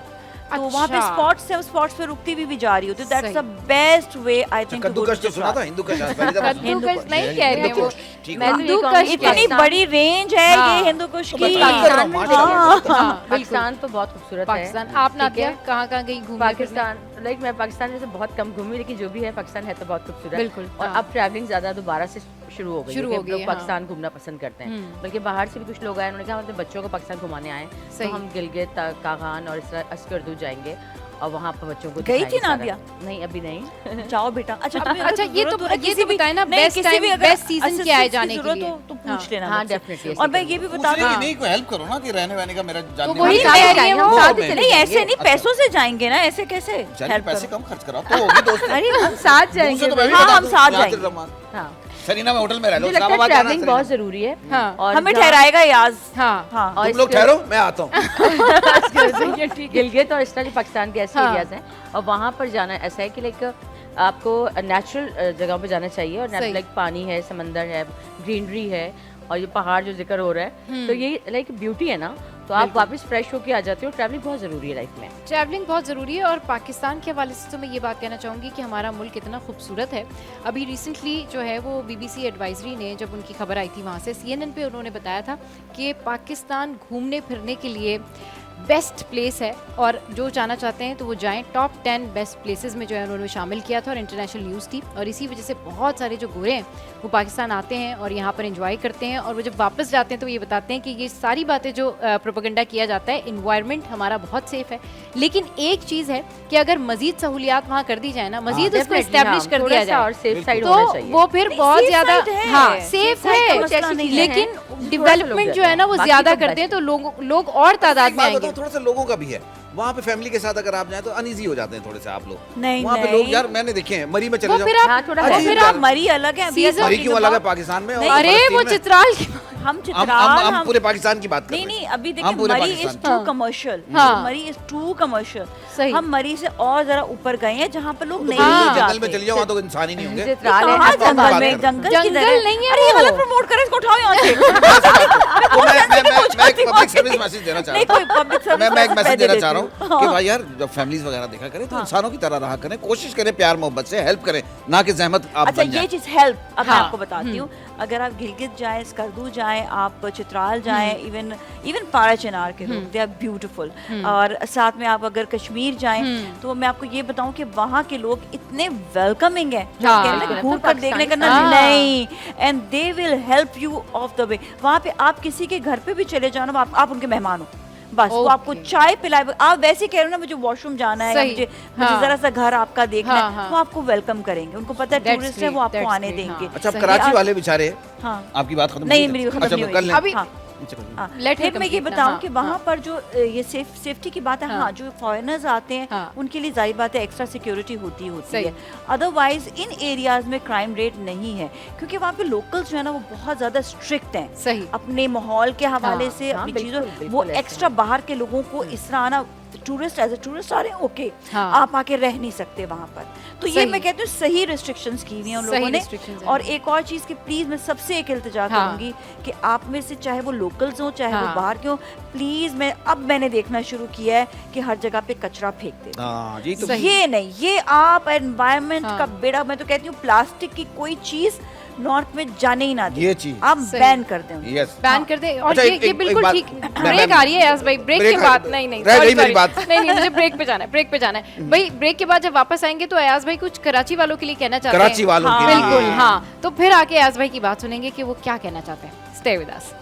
तो वहाँ पे अच्छा। स्पॉट्स हैं, स्पॉट्स पे रुकती भी जा रही होती है। दैट्स सही। The best way I think. कद्दूकश तो सुना था, हिंदूकश पहली दफा सुना। कद्दूकश नहीं कह रहे वो, ठीक मैं है। तो ये हिंदूकश कहूंगी इतनी पाकिस्तान- बड़ी रेंज है हाँ। ये हिंदू कुश तो की। मैं तो बात कर रहा हूँ, माशाल्लाह। हाँ, बिल्कुल। पाकिस्तान तो बहुत खूबसूरत है। पाकिस्तान आप ठीक नादिया है। कहाँ गई घूमने पाकिस्तान लाइक मैं पाकिस्तान में से बहुत कम घूमी, लेकिन जो भी है पाकिस्तान है तो बहुत खूबसूरत। बिल्कुल, और हाँ। अब ट्रैवलिंग ज्यादा दोबारा से शुरू हो गई है शुरू कि हो अब गई लोग है, हाँ। पाकिस्तान घूमना पसंद करते हैं। बल्कि बाहर से भी कुछ लोग आए, उन्होंने कहा हम अपने बच्चों को पाकिस्तान घुमाने आए, सही। तो हम गिलगित, कागान और इस तरह अस्करदू जाएंगे और वहाँ पर बच्चों को गई दिखाएंगे थी सारा। नादिया? नहीं, अभी नहीं। जाओ बेटा। अच्छा तुम्हें अच्छा, अगर ये जरूरत तो- हो ना ये किसी तो भी- बताएं ना, नहीं, best किसी time, भी अगर best season क्या है assistance की जाने के जरूरत लिए? हो तो हाँ। पूछ लेना हाँ, मुझसे। definitely, ऐसे और मैं करेंगे। ये भी पूछ बता रही दूं, कि नहीं कोई हेल्प करो ना कि रहने वहने का मेरा जानने वही वाली कह है। रही है हम वो। साथ ही नहीं, चले नहीं जाएंगे। ऐसे नहीं, पैसों से जाएंगे ना, ऐसे कैसे चलिए हेल्प पैसे करो। कम खर्च कराओ तो होगी दोस्त। अरे हम साथ जाएंगे। दूसरे तो मैं भी हाँ, बता हम दूं, साथ यासिर जाएंगे। रहमान। हाँ, सरीना में होटल में रह लो, मुझे लगता है इस्लामाबाद जाना ट्रैवलिंग सरीना। बहुत जरूरी है। हाँ। और हमें जहाँ- ठहराएगा याज। हाँ। हाँ और तुम लोग इसके- ठहरो, मैं आता हूँ। गिलगित और इस तरह के पाकिस्तान के ऐसे हाँ। एरियाज हैं, और वहाँ पर जाना ऐसा है कि लाइक आपको नेचुरल जगह पे जाना चाहिए, और सही। लाइक पानी है, समंदर है, ग्रीनरी है, और ये पहाड़ जो जिक्र हो रहा है, तो ये लाइक ब्यूटी है ना, तो आप वापस फ्रेश होके आ जाते हो। ट्रैवलिंग बहुत ज़रूरी है लाइफ में। ट्रैवलिंग बहुत ज़रूरी है। और पाकिस्तान के हवाले से तो मैं ये बात कहना चाहूँगी कि हमारा मुल्क इतना खूबसूरत है। अभी रिसेंटली जो है वो BBC एडवाइजरी ने, जब उनकी खबर आई थी वहाँ से, CNN पे उन्होंने बताया था कि पाकिस्तान घूमने फिरने के लिए बेस्ट प्लेस है, और जो जाना चाहते हैं तो वो जाएं। टॉप 10 बेस्ट प्लेसेस में जो है उन्होंने शामिल किया था, और इंटरनेशनल न्यूज़ थी। और इसी वजह से बहुत सारे जो गोरे हैं वो पाकिस्तान आते हैं और यहाँ पर एंजॉय करते हैं, और वो जब वापस जाते हैं तो ये बताते हैं कि ये सारी बातें जो प्रोपेगेंडा किया जाता है, इन्वायरमेंट हमारा बहुत सेफ है, लेकिन एक चीज़ है कि अगर मजीद सहूलियात वहाँ कर दी जाए ना, मजीद उसको Definitely, इस्टेब्लिश हाँ, कर थोड़ा दिया सा और जाए, सेफ साइड होना तो चाहिए। वो फिर नहीं, बहुत safe ज्यादा side है। हाँ Safe सेफ side का है, मसला नहीं है। लेकिन थोड़ा सा लोग डेवलपमेंट जो है ना वो बाकी ज्यादा तो करते हैं, best तो लोग और तादाद एक में बात आएंगे। बताओ, थोड़ा सा लोगों का भी है वहाँ पे। फैमिली के साथ अगर आप जाए तो अनईजी हो जाते हैं थोड़े से आप लोग। नहीं, वहाँ पे नहीं। लोग यार मैंने देखे हैं, मरी में वो चले फिर जाओ। आप हाँ, थोड़ा और अजीब फिर यार। आप मरी अलग है, Season- मरी क्यों अलग है पाकिस्तान में और अरे वो फलस्तीन में? चित्राल की हम चित्राल हम पूरे पाकिस्तान की बात कर नहीं रहे हैं। नहीं, अभी हम देखिए पूरे मरी इज पाकिस्तान टू हाँ। कमर्शियल। हाँ। मरी इज टू कमर्शियल। सही। हम मरी से और जरा ऊपर गए हैं जहाँ पर लोग नहीं हाँ। जंगल में जाते। चले जाओ, वहाँ तो इंसान ही नहीं होंगे। चित्राल है, कहाँ हम जंगल बात में? कर- जंगल जंगल किधर है? नहीं है अरे ये वो। गलत प्रमोट करे, इसको उठाओ यहाँ से। तो मैं एक पब्लिक सर्विस मैसेज देना चाह नहीं, रहा कोई public हूँ। मैं एक service मैसेज दे देना देती चाह रहा हूँ। हूँ कि भाई यार जब फैमिलीज वगैरह देखा करें तो इंसानों की तरह रहा करें, कोशिश करें प्यार मोहब्बत से हेल्प करें, ना कि जहमत आप अच्छा बन ये जाएं। चीज हेल्प अब मैं हाँ, आपको बताती हूँ। अगर आप गिलगित जाएं, स्कर्दू जाएं, आप चित्राल जाएं, इवन पारा चिनार के लोग दे आर ब्यूटीफुल। और साथ में आप अगर कश्मीर जाएं तो मैं आपको ये बताऊं कि वहाँ के लोग इतने वेलकमिंग हैं, जो हाँ, कहते हैं ना बिल्कुल, घूर कर देखने का ना, हाँ। नहीं, and they will help you of the way. वहाँ पे आप किसी के घर पे भी चले जाओ ना, आप उनके मेहमान हो, बस वो आपको Okay. चाय पिलाए, आप वैसे ही कह रहे हो ना मुझे वॉशरूम जाना है, या सही, मुझे हाँ। जरा सा घर आपका देखना हाँ, है, हाँ। वो आपको वेलकम करेंगे। उनको पता है That's टूरिस्ट है, वो great, आपको that's आने great, देंगे। हाँ। अच्छा अब सही। कराची आज- वाले बेचारे, हाँ आपकी बात खत्म नहीं, हुई? मेरी खत्म अच्छा नहीं कर हुई। लें। अभी हाँ। अच्छा, कर लें। हाँ, Let her फिर मैं ये complete ना, बताऊं हाँ, कि वहाँ हाँ। पर जो ये सेफ्टी की बात है, हाँ। हाँ जो फॉरेनर्स आते हैं हाँ। उनके लिए जाहिर बात है एक्स्ट्रा सिक्योरिटी होती सही। है। अदरवाइज इन एरियाज में क्राइम रेट नहीं है, क्योंकि वहाँ पे लोकल्स जो है ना वो बहुत ज्यादा स्ट्रिक्ट हैं सही। अपने माहौल के हवाले हाँ, से, हाँ, अपनी बिल्कुल, चीजों, बिल्कुल वो ऐसे एक्स्ट्रा बाहर के लोगों को इस तरह आना, टूरिस्ट एज ए टूरिस्ट आ रहे हैं, ओके, हाँ। आप आके रह नहीं सकते वहाँ पर। तो ये सही। मैं कहती हूँ सही रिस्ट्रिक्शंस की हुई हैं उन सही लोगों ने। restrictions हैं। और एक और चीज़ कि प्लीज़ मैं सबसे एक इल्तिजा हाँ। करूंगी कि आप में से चाहे वो लोकल्स हों चाहे हाँ। वो बाहर के हों, प्लीज़ मैंने देखना शुरू किया है कि हर जगह पे कचरा फेंकते हैं। हाँ जी, तो सही। ये नहीं, ये आप एनवायरनमेंट हाँ। का बेड़ा, मैं तो कहती हूँ प्लास्टिक की कोई चीज़ नॉर्थ में जाने ही ना दें। ये चीज आप सही। बैन कर दें उनको। यस बैन कर दे। और अच्छा, ये एक बिल्कुल बात- ठीक। मैं- ब्रेक आ रही है यास भाई, ब्रेक के ब्रेक बाद आ- नहीं रह sorry, गई मेरी sorry। बात। नहीं मुझे ब्रेक पे जाना है, ब्रेक पे जाना है भाई। ब्रेक के बाद जब वापस आएंगे तो अयाज भाई कुछ कराची वालों के लिए कहना चाहते हैं। कराची वालों हाँ, के लिए बिल्कुल हाँ, तो फिर आके अयाज भाई की बात सुनेंगे कि वो क्या कहना चाहते हैं। Stay with us.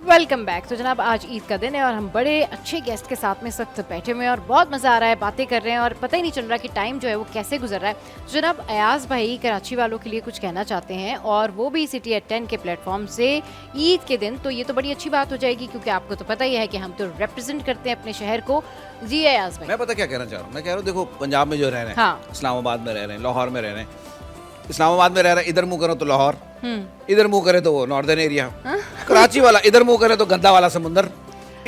Welcome back. तो जनाब आज ईद का दिन है और हम बड़े अच्छे गेस्ट के साथ में इस वक्त बैठे हुए हैं और बहुत मज़ा आ रहा है, बातें कर रहे हैं और पता ही नहीं चल रहा कि टाइम जो है वो कैसे गुजर रहा है। तो जनाब अयाज भाई कराची वालों के लिए कुछ कहना चाहते हैं और वो भी सिटी एट 10 के प्लेटफॉर्म से ईद के दिन। तो ये तो बड़ी अच्छी बात हो जाएगी क्योंकि आपको तो पता ही है कि हम तो रिप्रेजेंट करते हैं अपने शहर को। जी अयाज भाई। मैं पता क्या कहना चाह रहा हूँ, मैं कह रहा हूँ देखो पंजाब में जो रह रहे हैं, हाँ। इस्लामाबाद में रह रहे हैं, लाहौर में रह रहे हैं, इस्लामाबाद में रह रहे हैं, इधर मुँह करो तो लाहौर, इधर मुंह करे तो वो नॉर्दर्न एरिया, कराची वाला इधर मुंह करे तो गंदा वाला समुंदर,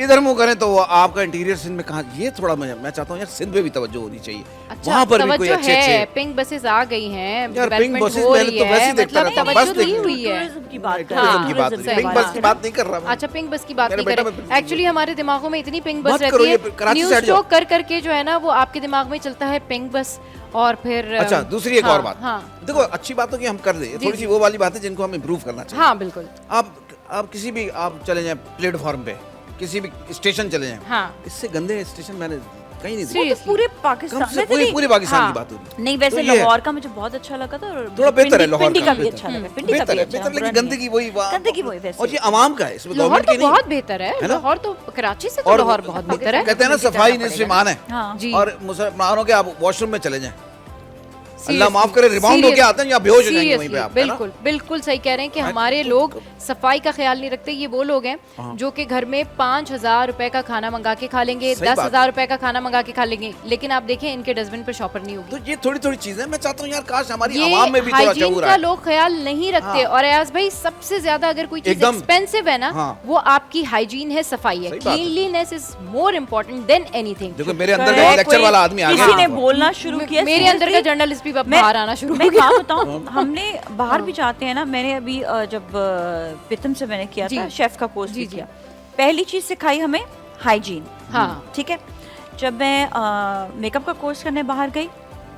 इधर मुंह करें तो वो आपका इंटीरियर सिंध में कहाँ, ये थोड़ा मैं चाहता हूँ यार सिंध में भी तवज्जो होनी चाहिए। अच्छा, वहाँ पर भी कोई अच्छे पिंक बसेस आ गई हैं, यार पिंक डेवलपमेंट बसेस हो मैंने रही तो वैसे है, ही देखता मतलब रहता हूँ, बस तवज्जो दी देखता हुई है। टूरिज्म की बात टूरिज्म की बात हो रही है, पिंक बस की बात नहीं कर रहा मैं। अच्छा, पिंक बस की बात मेरा नहीं बेटा करें। मैं- एक्चुअली हमारे दिमागों में इतनी पिंक बस मत करो, रहती ये है, कराची न्यूज़ साइड शो जाओ। कर करके जो है ना वो आपके दिमाग में चलता है पिंक बस, और फिर अच्छा दूसरी एक और बात, हाँ देखो अच्छी बातों की हम कर दें, थोड़ी सी वो वाली बात है जिनको हम इम्प्रूव करना चाहिए। हाँ बिल्कुल, आप किसी भी आप चले जाएं प्लेटफॉर्म पे, किसी भी स्टेशन चले जाएं, हाँ इससे गंदे स्टेशन मैंने कहीं नहीं वो देखे। तो पूरे पाकिस्तान कम से वैसे नहीं- पूरे पाकिस्तान हाँ। की बात हो रही है। नहीं वैसे तो ये है। लाहौर का मुझे बहुत अच्छा लगा था, और थोड़ा बेहतर है लाहौर पिंडी का भी बेहतर। अच्छा लगा, पिंडी का बेहतर भी है, अच्छा बेहतर, लेकिन बुरा नहीं गंदगी है। वही गंदगी वही वैसे और ये अवाम का है, इसमें लाहौर गवर्नमेंट तो की नहीं बहुत बेहतर है, है ना? लाहौर तो कराची से तो और लाहौर बहुत बेहतर है। कहते हैं ना सफाई निस्फ़ ईमान है। हाँ। जी। और मुसलमानों के आप वॉशरूम में चले जाएं, अल्लाह Seriously, माफ करे, रिबाउंड होके seriously, आते हैं या बेहोश हो जाएंगे वहीं seriously, पे आप, है ना? बिल्कुल बिल्कुल सही कह रहे हैं कि हाँ, हमारे तो- लोग सफाई का ख्याल नहीं रखते। ये वो लोग हैं हाँ। जो कि घर में 5,000 रुपए का खाना मंगा के खा लेंगे, सही बात 10,000 रुपए का खाना मंगा के खा लेंगे, लेकिन आप देखें इनके डस्टबिन पर शॉपर नहीं होगी। तो ये थोड़ी थोड़ी चीजें मैं चाहता हूँ यार, काश हमारी ये आवाम में भी थोड़ा हाइजीन शऊर का आए। लोग ख्याल नहीं रखते। हाँ। और अयाज भाई सबसे ज्यादा अगर कोई चीज एकदम। एक्सपेंसिव है ना, हाँ। वो आपकी हाइजीन है, सफाई है। सही बात है। Cleanliness is more important than anything. देखो मेरे अंदर कोई- का लेक्चर वाला आदमी आ किसी गया। ने बोलना शुरू किया, मेरे अंदर का जर्नलिस्ट भी मैं- बाहर आना शुरू मैं हो गया। क्या बताऊं, हमने बाहर भी जाते हैं ना, मैंने अभी जब पितम से मैंने किया जी। था शेफ का कोर्स जी, भी जी। किया, पहली चीज सिखाई हमें हाइजीन। हाँ। ठीक है, जब मैं मेकअप का कोर्स करने बाहर गई,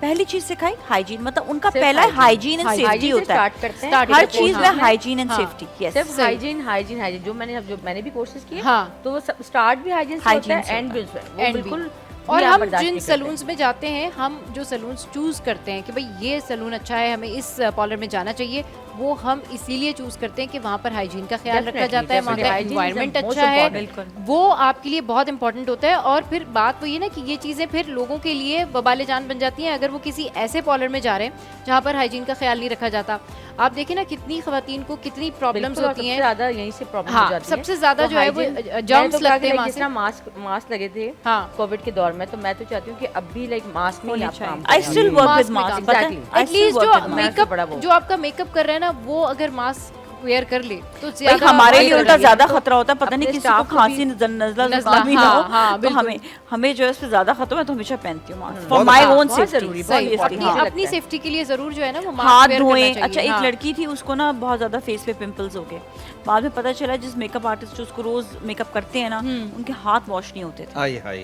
पहली चीज सिखाई हाइजीन, मतलब उनका सिर्फ पहला hygiene। हाइजीन एंड सेफ्टी होता है। स्टार्ट करते हैं, Start हर करते हैं, चीज हाँ। में हाइजीन एंड हाँ। सेफ्टी। यस, सिर्फ सही। हाइजीन जो मैंने भी कोर्सेज किए, हाँ। तो वो स्टार्ट भी हाइजीन से होता Hygiene से है, एंड भी होता उसमें वो End भी। बिल्कुल और भी आप हम बर्दाश्त जिन नहीं करते। सलून्स में जाते हैं, हम जो सलून्स चूज करते हैं कि भाई ये सलून अच्छा है, हमें इस पार्लर में जाना चाहिए, वो हम इसीलिए चूज करते हैं कि वहाँ पर हाइजीन का ख्याल रखा Definitely, जाता है, वहाँ का definitely. Hygiene is the environment most अच्छा है, important. वो आपके लिए बहुत इंपॉर्टेंट होता है। और फिर बात वही है ना कि ये चीज़ें फिर लोगों के लिए बबाले जान बन जाती हैं अगर वो किसी ऐसे पार्लर में जा रहे हैं जहाँ पर हाइजीन का ख्याल नहीं रखा जाता। आप देखें ना कितनी खवातीन को कितनी प्रॉब्लम्स बिल्कुल, और होती सबसे हैं। ज्यादा यहीं से प्रॉब्लम हाँ, हो जाती है। सबसे ज्यादा तो जो है वो hygiene- मैंने germs तो कहा लगते कि हैं like वहाँ जिस से। तरह मास्क लगे थे हाँ। कोविड के दौर में, तो मैं तो चाहती हूँ कि अब भी लाइक मास्क में ही होने आप काम चाहिए। करें। I still work mask with में mask, काम पता है? Exactly. I still at least work जो with mask. मेकअप बड़ा वो। जो आपका मेकअप कर रहा है ना, वो अगर मास्क वेयर कर ले तो भाई ज्यादा हमारे लिए better उल्टा लगेगा। ज्यादा खतरा होता है, पता नहीं अपने किसी को staff को खांसी भी- नजला नज़ला, जुकाम भी ना हाँ, हो, हाँ, तो बिल्कुल। हमें जो है उससे ज्यादा खतरा, मैं तो हमेशा पहनती हूँ मास्क फॉर बहुत माय अच्छा, ओन बहुत सेफ्टी। जरूरी, सही, बहुत अपनी हाँ। अपनी सेफ्टी के लिए जरूर जो है ना वो मास्क हाथ wear करना धोएं। चाहिए। अच्छा, एक हाँ। लड़की थी, उसको ना बहुत ज्यादा फेस पे पिंपल्स हो गए, बाद में पता चला जिस मेकअप आर्टिस्ट जो उसको रोज मेकअप करते हैं ना, उनके हाथ वॉश नहीं होते थे। हाय हाय,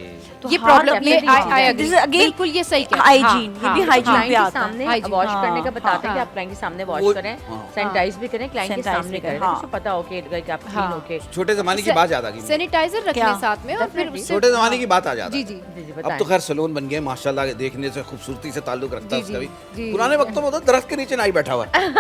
तो ये हाथ प्रॉब्लम definitely ये चीज़ है। आई This is again बिल्कुल ये सही कह hygiene, ये भी hygiene हाँ, पे क्लाइंट आता के है। सामने Hygiene, वॉश हाँ, करने का बताते हैं कि हाँ। आप क्लाइंट के सामने वो- वॉश करें, हाँ। सैनिटाइज भी करें, क्लाइंट के Sanitize सामने भी करें, करें, उसको पता हो कि आप क्लीन हाँ। होके। छोटे जमाने की बात याद आ गई मुझे। सैनिटाइजर रख क्या? लें साथ में, और फिर Definitely. उससे छोटे जमाने की बात आ जाती जी है। जी जी जी अब बताएं। तो खैर सलून बन गए माशाल्लाह, देखने से खूबसूरती से ताल्लुक रखता है जी, उसका जी, भी। जी। पुराने वक्तों में होता दरख्त के नीचे नाई बैठा हुआ है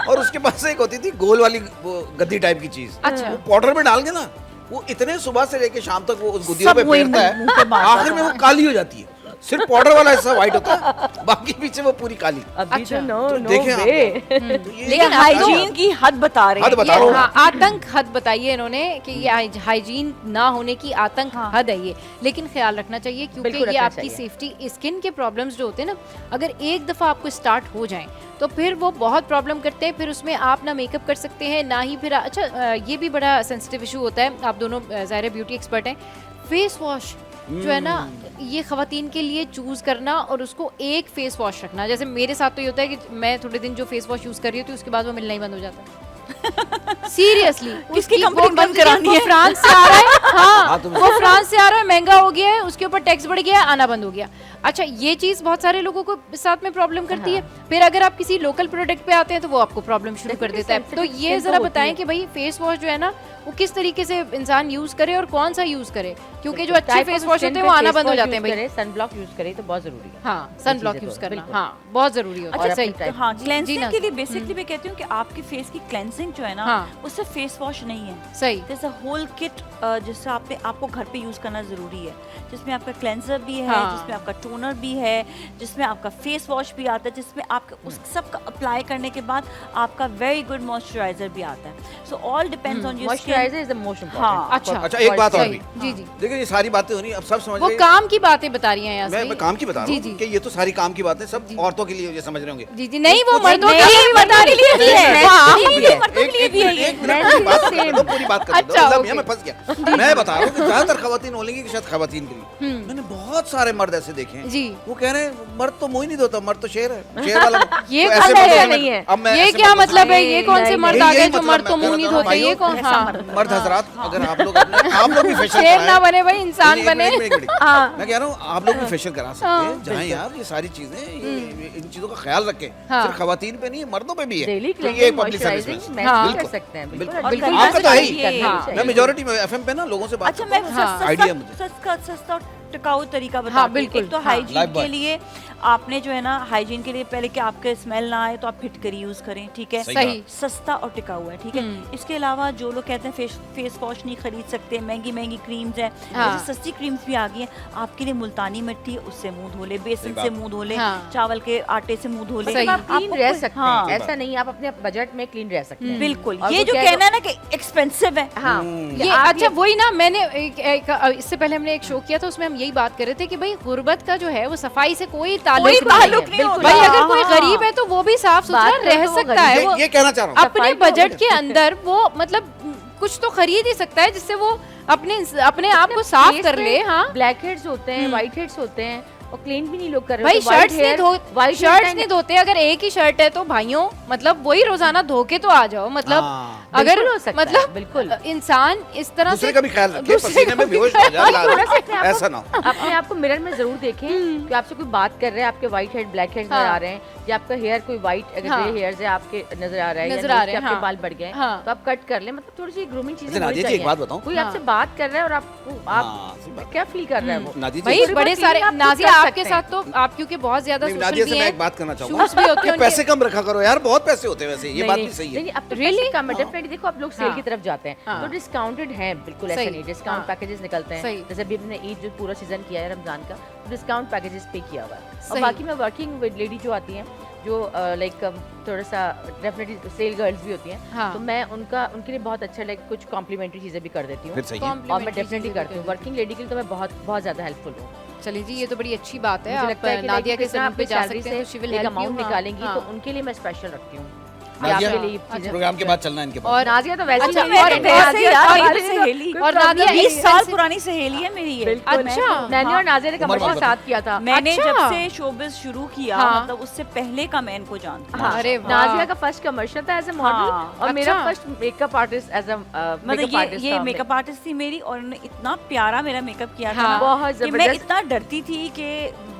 और उसके पास एक होती थी गोल वाली वो गद्दी टाइप की चीज, अच्छा। वो पाउडर में डाल के ना, वो इतने सुबह से लेके शाम तक वो उस गुद्दियों सब पे वही फेरता मुंह पे है, मारता आखिर में वो काली हो जाती है, सिर्फ पाउडर वाला हिस्सा व्हाइट होता है, बाकी पीछे वो पूरी काली। अभी अच्छा। तो नो तो नो देखें आप- वे। तो ये लेकिन अब तो- हाइजीन की हद बता रहे हद हैं। बता ये- रहा हूँ। हाँ, आतंक हद बताई है इन्होंने कि ये हाइजीन ना होने की आतंक हाँ। हद है ये, लेकिन ख्याल रखना चाहिए क्योंकि बिल्कुल ये रखना आपकी चाहिए। सेफ्टी, स्किन के प्रॉब्लम्स जो होते हैं ना, अगर एक दफ़ा आपको स्टार्ट हो जाएं तो फिर वो बहुत प्रॉब्लम करते हैं। फिर उसमें आप ना मेकअप कर सकते हैं ना ही फिर अच्छा ये भी बड़ा सेंसिटिव इशू होता है। आप दोनों ज़ाहिर ब्यूटी एक्सपर्ट हैं, फेस वॉश जो है ना, ये खवातीन के लिए चूज करना और उसको एक फेस वॉश रखना। जैसे मेरे साथ तो ये होता है कि मैं थोड़े दिन जो फेस वॉश यूज कर रही होती हूँ उसके बाद वो मिलना ही बंद हो जाता है। सीरियसली किसकी कंपनी बंद करानी है? फ्रांस से आ रहा है, हाँ हाँ, तुम- वो फ्रांस से आ रहा है, महंगा हो गया है, उसके ऊपर टैक्स बढ़ गया है, आना बंद हो गया। अच्छा, ये चीज बहुत सारे लोगों को साथ में प्रॉब्लम करती है। फिर अगर आप किसी लोकल प्रोडक्ट पे आते हैं तो वो आपको प्रॉब्लम शुरू कर Definitely देता है। तो sensitive ये skin तो जरा होती बताएं है। कि भाई फेस वॉश जो है ना वो किस तरीके से इंसान यूज करे और कौन सा यूज करे, क्योंकि जो अच्छे फेस वॉश होते हैं वो आना बंद हो जाते हैं भाई। सन ब्लॉक यूज करें तो बहुत जरूरी है। हाँ, सन ब्लॉक चीज़ें यूज तो, करना बिल्कुल। हाँ बहुत जरूरी होता और है। अपनी सही type- हाँ, जी क्लेंजिंग ना। के लिए बेसिकली मैं कहती हूँ कि आपके फेस की क्लेंजिंग जो है ना, हाँ। उससे फेस वॉश नहीं है। सही जैसे होल किट जिससे आपको घर पे यूज करना जरूरी है, जिसमें आपका क्लेंजर भी है, हाँ। जिसमें आपका टोनर भी है, जिसमें आपका फेस वॉश भी आता है, जिसमें आपका उस सब का अप्लाई करने के बाद आपका वेरी गुड मॉइस्चराइजर भी आता है। So all depends on your moisturiser is the most हाँ। इंपॉर्टेंट। अच्छा। अच्छा, एक बात और सही, भी, जी जी, देखिए ये सारी बातें हो रही, अब सब समझ वो गए। काम की बातें बता रही हैं यहाँ मैं काम की बता रहा जी हूँ जी कि ये तो सारी काम की बातें सब औरतों के लिए ये समझ रहे होंगे। जी जी, नहीं वो कुछ मर्दों नहीं, के लिए भी बता रही मर्दों के लिए भी है। हाँ, नहीं, करने दो, पूरी बात करने दो। अच्छा, मतलब okay. मैं फंस गया। मैं बता रहा हूँ कि ज्यादातर खवातीन बोलेंगी कि शायद खवातीन के लिए। मैंने बहुत सारे मर्द ऐसे देखे हैं जी। वो कह रहे हैं मर्द तो मुंह ही नहीं धोता, मर्द तो शेर है, शेर वाला। ये तो ऐसे कौन मर्दों है? से मैं- नहीं है। अब मैं ये ऐसे क्या मर्दों से- मतलब है? ये कौन से नहीं, मर्द यही- आ गए यही जो मतलब मर्द मैं तो कह मुंह रहा नहीं था, धोते? ये भाइयों, कौन? हाँ, मर्द हजरात, अगर आप लोग आप लोग भी फेशियल शेर ना बने भाई, इंसान बने। मैं कह रहा हूँ आप लोग भी फेशियल करा सकते हैं, जहाँ यार ये सारी चीजें इन चीजों का ख्याल रखें। हाँ। सिर्फ खवातीन पे नहीं, मर्दों पे भी है। डेली तो ये क्लीनिंग पब्लिक सर्विस मॉइस्चराइजिंग में। मैच भी बिल्कुल, कर सकते हैं, बिल्कुल, बिल्कुल। बिल्कुल। आपका तो है ही। चाहिए। हाँ। मैं मेजोरिटी में एफएम पे ना लोगों से बात अच्छा करता मैं हूँ, आइडिया मुझे। सस्ता और टिकाऊ तरीका हाँ, बताती हूँ। बिल्कुल, एक तो हाँ। हाइजीन Life के boy। लिए आपने जो है ना, हाइजीन के लिए पहले कि आपके स्मेल ना आए तो आप फिटकरी यूज करें, ठीक है। सही। सस्ता और टिकाऊ है, ठीक है। इसके अलावा जो लोग कहते हैं फेस वॉश नहीं खरीद सकते, महंगी महंगी क्रीम्स हैं, हाँ। जैसे सस्ती क्रीम्स भी आ गई हैं आपके लिए। मुल्तानी मिट्टी, उससे मुंह धो ले, बेसन सही से बात। मुंह धो ले, हाँ। चावल के आटे से मुंह धो ले। सही। मतलब आप क्लीन आपको रह कोई- सकते हाँ। हैं, ऐसा नहीं आप अपने बजट में क्लीन रह सकते हैं। बिल्कुल। और ये वो जो क्या कहना है ना कि एक्सपेंसिव है, हाँ ये आप अच्छा वही ना, मैंने इससे पहले हमने एक शो किया था, उसमें हम यही बात कर रहे थे कि भाई गुर्बत का जो है वो सफाई से कोई ताल्लुक नहीं है। होता। भाई अगर हाँ, कोई हाँ। गरीब है तो वो भी साफ सुथरा बात करो रह तो वो सकता है। वो ये कहना चाह रहा हूँ। अपने सफाई तो बजट के अंदर वो मतलब कुछ तो खरीद ही सकता है जिससे वो अपने आप को साफ कर ले। हाँ ब्लैक हेड्स होते हैं, व्हाइट हेड्स होते हैं और क्लीन भी नहीं लोग कर रहे भाई, होते। white शर्ट्स नहीं hair- धो white शर्ट्स hair नहीं धोते। अगर एक ही शर्ट है तो भाइयों मतलब वही रोजाना धो के तो आ जाओ। मतलब हाँ। अगर बिल्कुल हो सकता है, मतलब बिल्कुल। इंसान इस तरह दूसरे से का भी ख्याल रखें, दूसरे पसीने का में भी बेहोश हो जाए, थोड़ा सा अपने आप ऐसा ना हो। अपने आप को मिरर में जरूर देखें कि आपसे कोई बात कर रहा है, आपके व्हाइट हेड ब्लैक हेड नजर हाँ। आ रहे हैं, या आपका हेयर कोई व्हाइट अगर हाँ। ग्रे हेयर्स है आपके नजर आ रहा है, नजर या आ nose रहे के हैं, आपके हाँ। बाल बढ़ गए हाँ। तो आप कट कर लें। मतलब थोड़ी सी ग्रूमिंग चीजें अच्छा, होनी नादिया जी, चाहिए। एक बात बताऊं? कोई हाँ। आपसे बात कर रहा है और आपको हाँ, आप सही बात। क्या फील कर रहा है वो? नादिया जी, भाई थोड़ी बड़े बहुत सारे feeling आप खुद नाजिया कर आपके सकते साथ तो आप क्योंकि बहुत ज्यादा नहीं, सोशल नादिया भी से मैं हैं, एक बात करना चाहूंगा शूट्स भी होते कि हैं उनके। पैसे कम रखा करो यार, बहुत पैसे होते हैं वैसे, ये बात भी सही है। नहीं, अब तो Really? पैसे कम है डेफिनेटली। देखो आप लोग सेल हाँ। की तरफ जाते हैं हाँ। तो डिस्काउंटेड है, बिल्कुल ऐसा सही। नहीं। डिस्काउंट हाँ। पैकेजेस निकलते हैं, सही। जैसे अभी हमने ईद जो पूरा सीजन किया है रमजान का, डिस्काउंट पैकेजेस पे किया हुआ है। और सही। बाकी में वर्किंग लेडी जो आती हैं, जो लाइक थोड़ा सा डेफिनेटली सेल गर्ल्स भी होती हैं, हाँ। तो मैं उनके लिए बहुत अच्छा लाइक कुछ कॉम्प्लीमेंट्री चीजें भी कर देती हूँ। फिर सही है। और मैं Complimentary डेफिनेटली चीजें भी करती हूँ। कर वर्किंग लेडी के लिए तो मैं बहुत बहुत ज्यादा हेल्पफुल हूँ। चलिए जी, ये तो बड़ी अच्छी बात है। मुझे आप लगता है कि नादिया के जितना सलून पे अपनी जा सैलरी सकते हैं तो she will से एक help you, अमाउंट हाँ, निकालेंगी हाँ। तो उनके लिए मैं स्पेशल रखती हूँ कि नादिया, आपके लिए ये चीजें प्रोग्राम के बाद चलना है इनके पास। और नाजिया तो वैसे अच्छा, ही और मेरी वैसे नाजिया यार, तो मेरी हमारी सहेली। कोई और problem नादिया नहीं 20 है। साल पुरानी सहेली है मेरी ये। बिल्कुल, अच्छा। मैंने और नाजिया ने उमर कमर्शियल बात साथ किया था। मैंने अच्छा। जब से शोबिज शुरू किया, हाँ। मतलब उससे पहले का मैं इनको जानती हूँ। हाँ, अरे वाह। नाजिया का फर्स्ट कमर्शियल था एज ए मॉडल हाँ। और मेरा अच्छा। First makeup artist as a मतलब मेकअप आर्टिस्ट ये मेकअप आर्टिस्ट थी मेरी, और उन्होंने इतना प्यारा मेरा मेकअप किया था हाँ। ना, बहुत कि मैं जबरदस्त। इतना डरती थी कि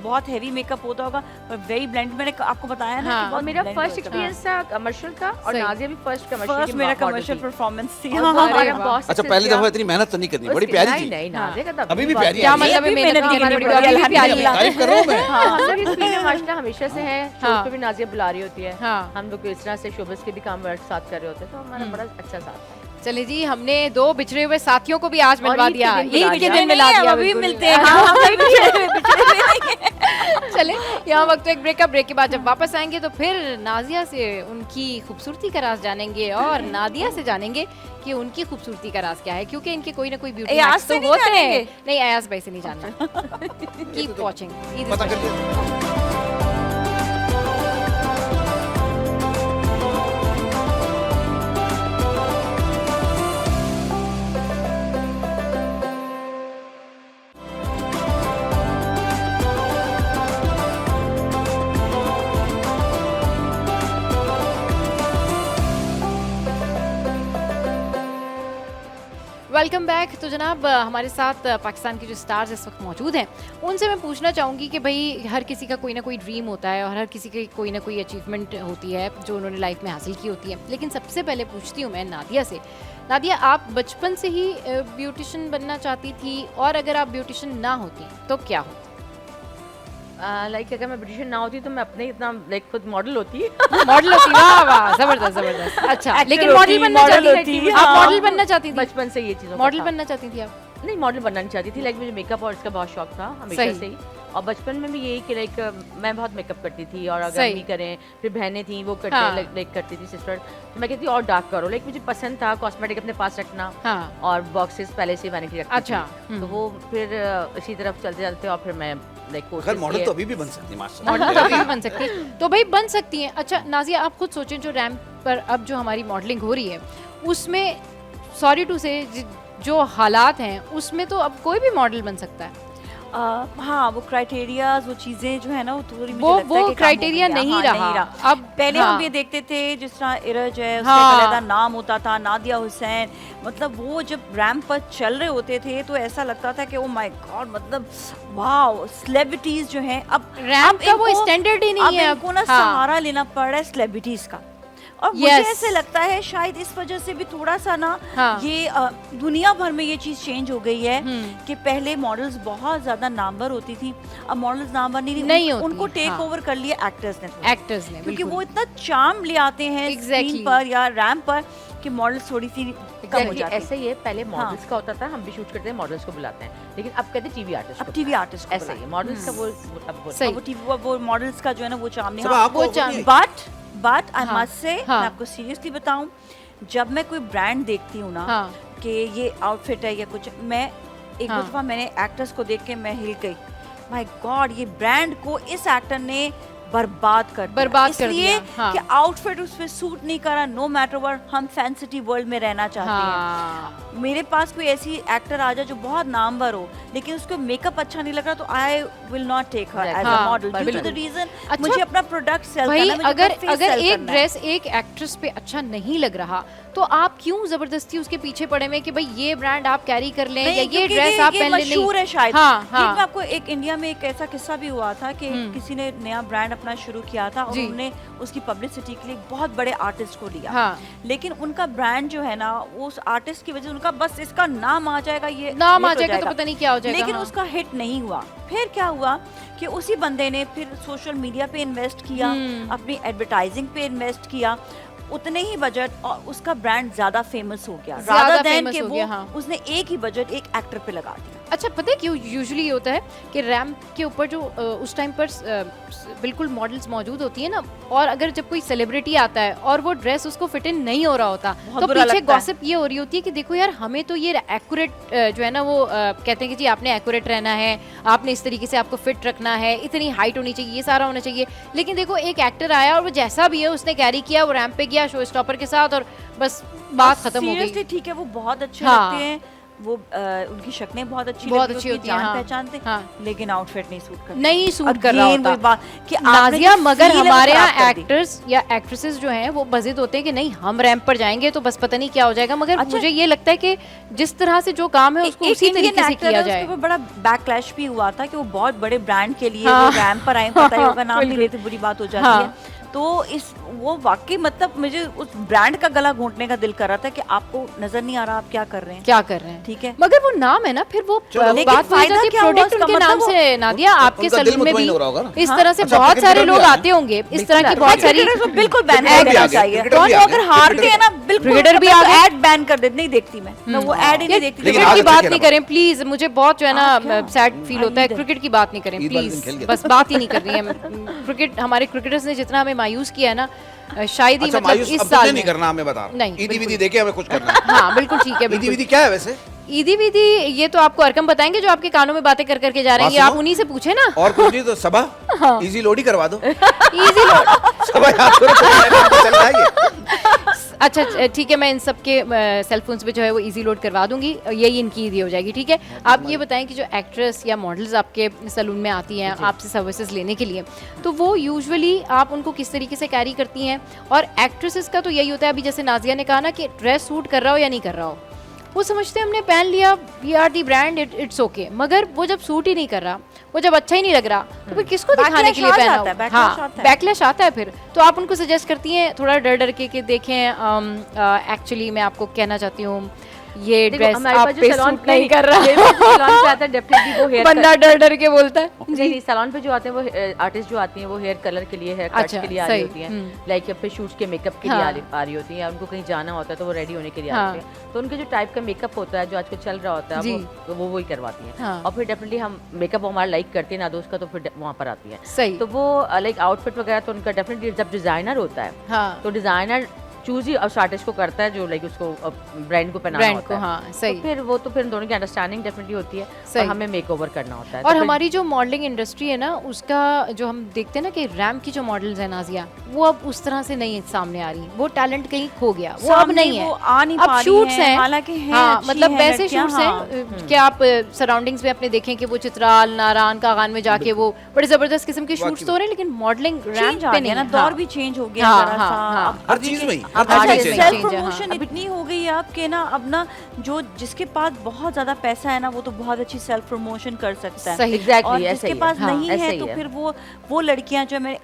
बहुत हैवी मेकअप होता होगा, पर वेरी ब्लेंड। मैंने आपको बताया ना हाँ। कि और बहुत मेरा blend फर्स्ट होता है। एक्सपीरियंस था कमर्शियल का और सही। नाजिया भी फर्स्ट कमर्शियल फर्स्ट मेरा कमर्शियल परफॉर्मेंस थी। और हाँ, वो हमारा अरे वाह। बहुत अच्छा, पहली दफा इतनी मेहनत तो नहीं करनी, बड़ी प्यारी नहीं थी। नहीं नाजिया का तो अभी भी बहुत प्यारी है। क्या ये मतलब है भी मेहनत मेहनत की करनी बड़ी पड़ी, अभी भी प्यारी है। तारीफ कर रहा हूँ मैं। हाँ, हम लोग इस फील्ड में माशाल्लाह हमेशा से हैं। हाँ। शोज पे भी नाजिया बुला रही होती है। हाँ। हम लोग इस तरह से शोबिस के भी काम वर्क साथ कर रहे होते हैं, तो हमारा बड़ा अच्छा साथ है। चलिए जी, हमने दो बिछड़े हुए साथियों को भी आज और मिलवा ईद के दिया। दिन ईद मिला के दिया। दिन मिला दिया, अभी बिल्कुल। मिलते हैं। हाँ, हम भी बिछड़े हुए नहीं हैं। चले यहाँ वक्त एक ब्रेक के बाद जब वापस आएंगे तो फिर नाजिया से उनकी खूबसूरती का राज जानेंगे और नादिया से जानेंगे कि उनकी खूबसूरती का राज क्या है, क्योंकि इनके कोई ना कोई ब्यूटी अयाज हैक्स से तो नहीं होते हैं। जानेंगे? नहीं, अयाज भाई से नहीं जानना। Keep watching. पता कर लिया। Welcome back. तो जनाब हमारे साथ पाकिस्तान के जो स्टार्स इस वक्त मौजूद हैं, उनसे मैं पूछना चाहूँगी कि भाई हर किसी का कोई ना कोई ड्रीम होता है और हर किसी की कोई ना कोई अचीवमेंट होती है जो उन्होंने लाइफ में हासिल की होती है। लेकिन सबसे पहले पूछती हूँ मैं नादिया से, नादिया आप बचपन से ही ब्यूटिशियन बनना चाहती थी, और अगर आप ब्यूटिशियन ना होती तो क्या होता? लाइक अगर मैं ब्यूटिशियन ना होती तो मैं अपने इतना लाइक खुद मॉडल होती। मॉडल होती? वाह वाह, जबरदस्त जबरदस्त। अच्छा, Actor लेकिन होती, मॉडल बनना model चाहती होती, थी आप? हाँ। मॉडल बनना चाहती थी? बचपन से ये चीज़ों का मॉडल था। बनना चाहती थी आप? नहीं, मॉडल बनना नहीं चाहती थी। लाइक मुझे मेकअप और इसका बहुत शौक था हमेशा सही। से ही। और बचपन में भी यही कि लाइक मैं बहुत मेकअप करती थी, और अगर सही। अम्मी करें, फिर बहनें थी वो करते हाँ। लाइक करती थी सिस्टर, तो मैं कहती और डार्क करो। लाइक मुझे पसंद था कॉस्मेटिक अपने पास रखना, हाँ। और बॉक्सेस पहले से वैनिटी रखती अच्छा, थी। तो वो फिर इसी तरफ चलते चलते और फिर मैं लाइक खैर मॉडल तो अभी भी बन सकती है, माशाल्लाह। मॉडल तो अभी भी बन सकती है, तो भाई बन सकती हैं। अच्छा नाजिया, आप खुद सोचें जो रैंप पर अब जो हमारी मॉडलिंग हो रही है उसमें सॉरी टू से जो हालात हैं उसमें तो अब कोई भी मॉडल बन सकता है। हाँ, वो क्राइटेरिया, वो चीजें जो है ना वो थोड़ी मुझे वो लगता है कि कम हो क्राइटेरिया गई हैं। नहीं हाँ, रहा। अब पहले हाँ। हम ये देखते थे जिस तरह इरज है, उसका हाँ। एक अलग नाम होता था, नादिया हुसैन, मतलब वो जब रैंप पर चल रहे होते थे तो ऐसा लगता था कि ओ माय गॉड, मतलब वाओ, सेलिब्रिटीज जो हैं अब रैंप का वो स्टैंडर्ड ही नहीं है अब। इनको ना हाँ। सहारा लेना पड़ रहा है सेलिब्रिटीज का। और मुझे Yes. ऐसे लगता है शायद इस वजह से भी थोड़ा सा ना हाँ। ये दुनिया भर में ये चीज चेंज हो गई है हम्म। कि पहले मॉडल्स बहुत ज्यादा नामवर होती थी, अब मॉडल्स नामवर नहीं होती, उनको टेक हाँ। ओवर कर लिया एक्टर्स ने, एक्टर्स ने, क्योंकि बिल्कुल। वो इतना चार्म ले आते हैं Exactly. स्क्रीन पर या रैम्प पर कि मॉडल्स थोड़ी सी कम हो Exactly, जाती ऐसा ही है। पहले हाँ। मॉडल्स का होता था, हम भी शूट करते हैं, मॉडल्स को बुलाते हैं, लेकिन अब कहते हैं टीवी आर्टिस्ट अब टीवी आर्टिस्ट ऐसा ही है। मॉडल्स का वो अब वो सही। वो टीवी वो मॉडल्स का जो है ना वो चार्म नहीं। सब हाँ, आपको वो होती चार्म- है। बट आई हाँ, मस्ट से, हाँ। मैं आपको सीरियसली बताऊं, जब मैं कोई ब्रांड देखती हूँ ना हाँ। कि ये आउटफिट है या कुछ, मैं एक हाँ। दफा मैंने एक्टर्स को देख के मैं हिल गई, माय गॉड, ये ब्रांड को इस एक्टर ने बर्बाद कर दिया। बर्बाद कर इसलिए दिया, हाँ। कि आउटफिट उस पे सूट नहीं करा, नो मैटर व्हाट, हम फैंसी वर्ल्ड में रहना चाहते हैं। हाँ। मेरे पास कोई ऐसी एक्टर आ जाए जो बहुत नामवर हो लेकिन उसको मेकअप अच्छा नहीं लग रहा, तो I will not take her as a हाँ, मॉडल, ड्यू टू बिल्कुल। द रीजन अच्छा, मुझे अपना प्रोडक्ट सेल भाई करना है, मुझे अगर अपना face अगर sell एक करना है। ड्रेस एक एक्ट्रेस पे अच्छा नहीं लग रहा तो आप क्यों जबरदस्ती उसके पीछे पड़े में कि भाई ये ब्रांड आप कैरी कर लें या ये क्योंकि ड्रेस आप पहन लें? मशहूर है शायद। हाँ, ये हाँ। मैं आपको एक इंडिया में एक ऐसा किस्सा भी हुआ था कि किसी ने नया ब्रांड अपना शुरू किया था और जी। उन्होंने उसकी पब्लिसिटी के लिए एक बहुत बड़े आर्टिस्ट को लिया, हाँ। लेकिन उनका ब्रांड जो है ना वो उस आर्टिस्ट की वजह से उनका बस इसका नाम आ जाएगा, ये नाम आ hit हो जाएगा तो पता नहीं क्या हो जाएगा। लेकिन हाँ। उसका हिट नहीं हुआ। फिर क्या हुआ कि उसी बंदे ने फिर सोशल मीडिया पे इन्वेस्ट किया, अपनी एडवर्टाइजिंग पे इन्वेस्ट किया, उतने ही बजट और उसका ब्रांड ज्यादा फेमस हो गया, ज्यादा rather than famous कि हो वो गया, हाँ। उसने एक ही बजट एक एक्टर पे लगा दिया। अच्छा, पता है क्यों यूजुअली ये होता है कि रैंप के ऊपर जो उस टाइम पर बिल्कुल मॉडल्स मौजूद होती है ना, और अगर जब कोई सेलिब्रिटी आता है और वो ड्रेस उसको फिट इन नहीं हो रहा होता बहुत तो बुरा पीछे लगता है। गॉसिप ये हो रही होती है कि देखो यार, हमें तो ये एक्यूरेट जो है ना वो कहते हैं कि जी आपने एक्यूरेट रहना है, आपने इस तरीके से आपको फिट रखना है, इतनी हाइट होनी चाहिए, ये सारा होना चाहिए। लेकिन देखो एक एक्टर आया और वो जैसा भी है उसने कैरी किया, वो रैंप पे गया शो स्टॉपर के साथ और बस बात खत्म हो गई। Seriously, ठीक है, वो बहुत अच्छे हाँ। लगते हैं, वो उनकी शक्लें बहुत अच्छी बहुत लगती अच्छी हैं, होती उनकी हैं, जान हाँ। पहचानते, हाँ। लेकिन आउटफिट नहीं सूट करता, नहीं सूट कर रहा Again होता। वही बात कि आपने नाजिया, जो मगर feel है वो हमारे खराब यहाँ कर दी। एक्टर्स या एक्ट्रेसेस जो हैं वो बजिद होते हैं कि नहीं हम रैंप पर जाएंगे तो बस पता नहीं क्या हो जाएगा, मगर अच्छा। मुझे ये लगता है कि जिस तरह से जो काम है उसको एक उसी Indian तरीके से actor किया है, जाए। उसके ऊपर बड़ा बैकलैश भी हुआ था कि वो बहुत बड़े ब्रांड के लिए हाँ। वो रैंप पर आए, पता ही होगा, नाम नहीं बिल्कुल। लेते बुरी बात हो जाती हाँ। है। तो इस वो वाकई मतलब मुझे उस ब्रांड का गला घोंटने का दिल कर रहा था कि आपको नजर नहीं आ रहा आप क्या कर रहे हैं, क्या कर रहे हैं, ठीक है। मगर वो नाम है ना, फिर वो चलो। लेकिन बात वही फायदा जाती है, क्या हुआ प्रोडक्ट उसका, उनके मतलब नाम वो- से नादिया आपके उनका दिल सलून में मुतमईन भी हो रहा होगा ना। इस हाँ। तरह से अच्छा, बहुत क्रिकेटर सारे भी लोग आ गए। आते होंगे, इस तरह की बिल्कुल। बहुत सारी क्रिकेटर्स को बिल्कुल बैन क्रिकेटर कर भी आ देना गए, चाहिए। क्रिकेटर भी तो आ अगर गए, हारते हैं ना बिल्कुल क्रिकेटर भी आ गए। ऐड बैन कर देते, नहीं देखती मैं ना, वो ऐड ही नहीं देखती। लेकिन क्रिकेट आज की अच्छा बात खेला नहीं वो। करें प्लीज, मुझे बहुत जो है ना क्या? सैड फील होता है। ईद है। क्रिकेट की बात नहीं करें ईद वाले दिन प्लीज, खेल गए। बस बात ही नहीं करनी है। क्रिकेट, हमारे क्रिकेटर्स ने जितना हमें मायूस किया है ना, शायद ही अच्छा, मतलब मायूस इस अब साल तुझे में नहीं करना, हमें बता रहा नहीं, ईदी बिल्कुल। विदी देके हमें खुश करना है। हाँ बिल्कुल ठीक है, ईदी बिल्कुल। विदी क्या है वैसे? ईदी विदी ये तो आपको अरकम बताएंगे जो आपके कानों में बातें कर करके जा रहे हैं, ये बात आप सुनो। उन्हीं से पूछे ना। और कुछ नहीं तो सबा इजी लोड ही करवा दो। Easy load. सबा याद करो तो नया नाम पे चल रहा है ये। अच्छा ठीक है, मैं इन सब के सेल फोन्स पे जो है वो इजी लोड करवा दूंगी, यही इनकी ईदी हो जाएगी, ठीक है। आप ये बताएं कि जो एक्ट्रेस या मॉडल्स आपके सलून में आती हैं आपसे सर्विसेज लेने के लिए, तो वो यूजुअली आप उनको किस तरीके से कैरी करती हैं? और एक्ट्रेसेस का तो यही होता है, अभी जैसे नाजिया ने कहा ना कि ड्रेस सूट कर रहा हो या नहीं कर रहा हो, वो समझते हैं हमने पहन लिया, we are the brand, it's okay. मगर वो जब सूट ही नहीं कर रहा, वो जब अच्छा ही नहीं लग रहा, तो फिर किसको दिखाने Backlash के लिए आ पहना जाता है, हो? backlash हाँ, आता है। बैकलैश आता है फिर। तो आप उनको सजेस्ट करती हैं थोड़ा डर डर के देखें, एक्चुअली मैं आपको कहना चाहती हूँ ये देखो, ड्रेस हमारे आप पास जो पे सैलून सूट नहीं कर रहा। सैलून पे आता है डेफिनेटली वो हेयर बंदा डर डर के बोलता है नहीं, सैलून पे जो आते हैं वो आर्टिस्ट जो आती हैं वो हेयर कलर के लिए, हेयर कट अच्छा, के लिए आ रही सही, होती हैं, लाइक फिर शूट्स के मेकअप के लिए हाँ। आ रही होती हैं, या उनको कहीं जाना होता है तो वो रेडी होने के लिए हाँ। आते हैं। तो उनके जो टाइप का मेकअप होता है जो आजकल चल रहा होता है जी। वो वही करवाती हैं। हाँ। और फिर डेफिनेटली हम मेकअप हमारा लाइक करते हैं ना दोस्त का, तो फिर वहाँ पर आती हैं। सही। तो वो लाइक आउटफिट वगैरह तो उनका डेफिनेटली जब डिजाइनर होता है हाँ तो डिजाइनर चूज ही उस आर्टिस्ट को करता है जो लाइक उसको ब्रांड को पहनाना ब्रांड होता को, है। हाँ सही। तो फिर दोनों की अंडरस्टैंडिंग डेफिनेटली होती है और सही। हमें मेकओवर करना होता है। और तो फिर- हमारी जो मॉडलिंग इंडस्ट्री है ना, उसका जो हम देखते हैं ना कि रैम्प की जो मॉडल्स है नाजिया, वो अब उस तरह से नहीं सामने आ रही, वो टैलेंट कहीं खो गया, वो अब सामने नहीं है, वो आ नहीं अब पा रही शूट्स हैं, हैं, हालांकि हैं, हाँ अच्छी मतलब हैं वैसे लड़कियां, शूट्स हाँ। हैं कि आप सराउंडिंग्स में अपने देखें कि वो चित्राल नारायण कागान में जाके वो बड़े जबरदस्त किस्म के शूट्स हो रहे हैं, लेकिन मॉडलिंग रैम्प चेंज आ पे गया नहीं ना, है। दौर भी चेंज हो गया हाँ, जरा हाँ, सा। हाँ। अब हर अभी चीज के- में ही, अब हर चीज में सेल्फ change है, प्रमोशन हाँ। इतनी हो गई है आपके ना, अब ना जो जिसके पास बहुत ज्यादा पैसा है ना, वो तो बहुत अच्छी सेल्फ प्रमोशन कर सकता है। सही। Exactly, और ऐसा जिसके ही है। पास हाँ, नहीं ऐसा है ही तो है। फिर वो लड़कियां जो मैंने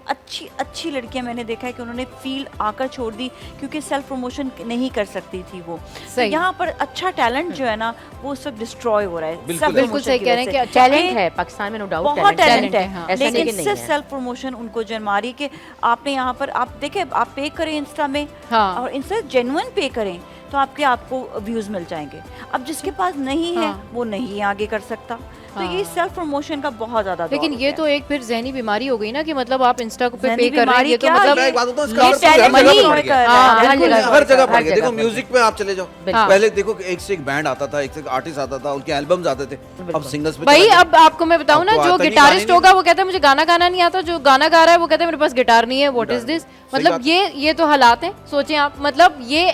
अच्छी लड़कियां मैंने देखा है कि उन्होंने फील्ड आकर छोड़ दी क्योंकि सेल्फ प्रमोशन नहीं कर सकती थी वो। तो सही। यहाँ पर अच्छा टैलेंट जो है ना, वो सब डिस्ट्रॉय हो रहा है बिल्कुल। self बिल्कुल promotion सही की कह रहे वजह हैं से। कि टैलेंट है पाकिस्तान में, नो डाउट बहुत टैलेंट talent है, है, हाँ। ऐसा नहीं लेकिन कि नहीं सिर्फ है। सेल्फ प्रमोशन उनको जनमारी के आपने यहाँ पर आप देखें, आप पे करें इंस्टा में हाँ। और इंस्टा जेन्युइन पे करें तो आपको व्यूज मिल जाएंगे। अब जिसके पास नहीं है हाँ। वो नहीं आगे कर सकता। तो हाँ। ये सेल्फ प्रमोशन का बहुत ज्यादा दौर लेकिन हो ये गया तो एक फिर जहनी बीमारी हो गई ना कि मतलब आप इंस्टा को पे जहनी कर रहे हैं, बीमारी ये तो क्या, मतलब मैं एक बात बताऊं, इसका ये असर टैलेंट हर जगह नहीं पर कर गया। रहा है, हाँ, बिल्कुल हर जगह हर जगह पर हर गया। जगह देखो पर म्यूजिक पे आप चले जाओ, हाँ। पहले देखो एक से एक बैंड आता था, एक से एक आर्टिस्ट आता था, उनके एल्बम्स आते थे। अब सिंगल्स पे भाई चला गया। अब आपको मैं बताऊं ना, अब तो जो आता नहीं, गिटारिस्ट गाने होगा वो कहता है मुझे गाना गाना नहीं आता, जो गाना गा रहा है वो कहता है मेरे पास गिटार नहीं है, व्हाट इज दिस। सही मतलब बात। ये तो हालात हैं, सोचें आप, मतलब ये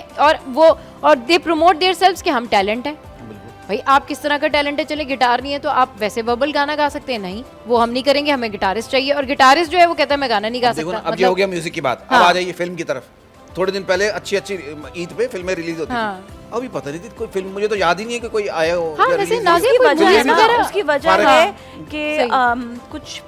और दे प्रमोट देयर सेल्व्स कि हम टैलेंट है। भाई आप किस तरह का टैलेंट है, चले गिटार नहीं है तो आप वैसे वर्बल गाना गा सकते हैं, नहीं वो हम नहीं करेंगे, हमें गिटारिस्ट चाहिए, और गिटारिस्ट जो है वो कहता है मैं गाना नहीं गा देखो ना, सकता। अब ये हो गया म्यूजिक की बात। अब हाँ। आ जाइए फिल्म की तरफ। थोड़े दिन पहले अच्छी ईद पे फिल्में रिलीज होती हाँ। थी। अभी पता नहीं थी कोई फिल्म, मुझे तो याद ही नहीं है कि कोई आया हो। हाँ, या वैसे release नाज़िया हुई हो। कोई वजह है movies ना, वगैरह- उसकी वजह फर्क है है। कि सही। कुछ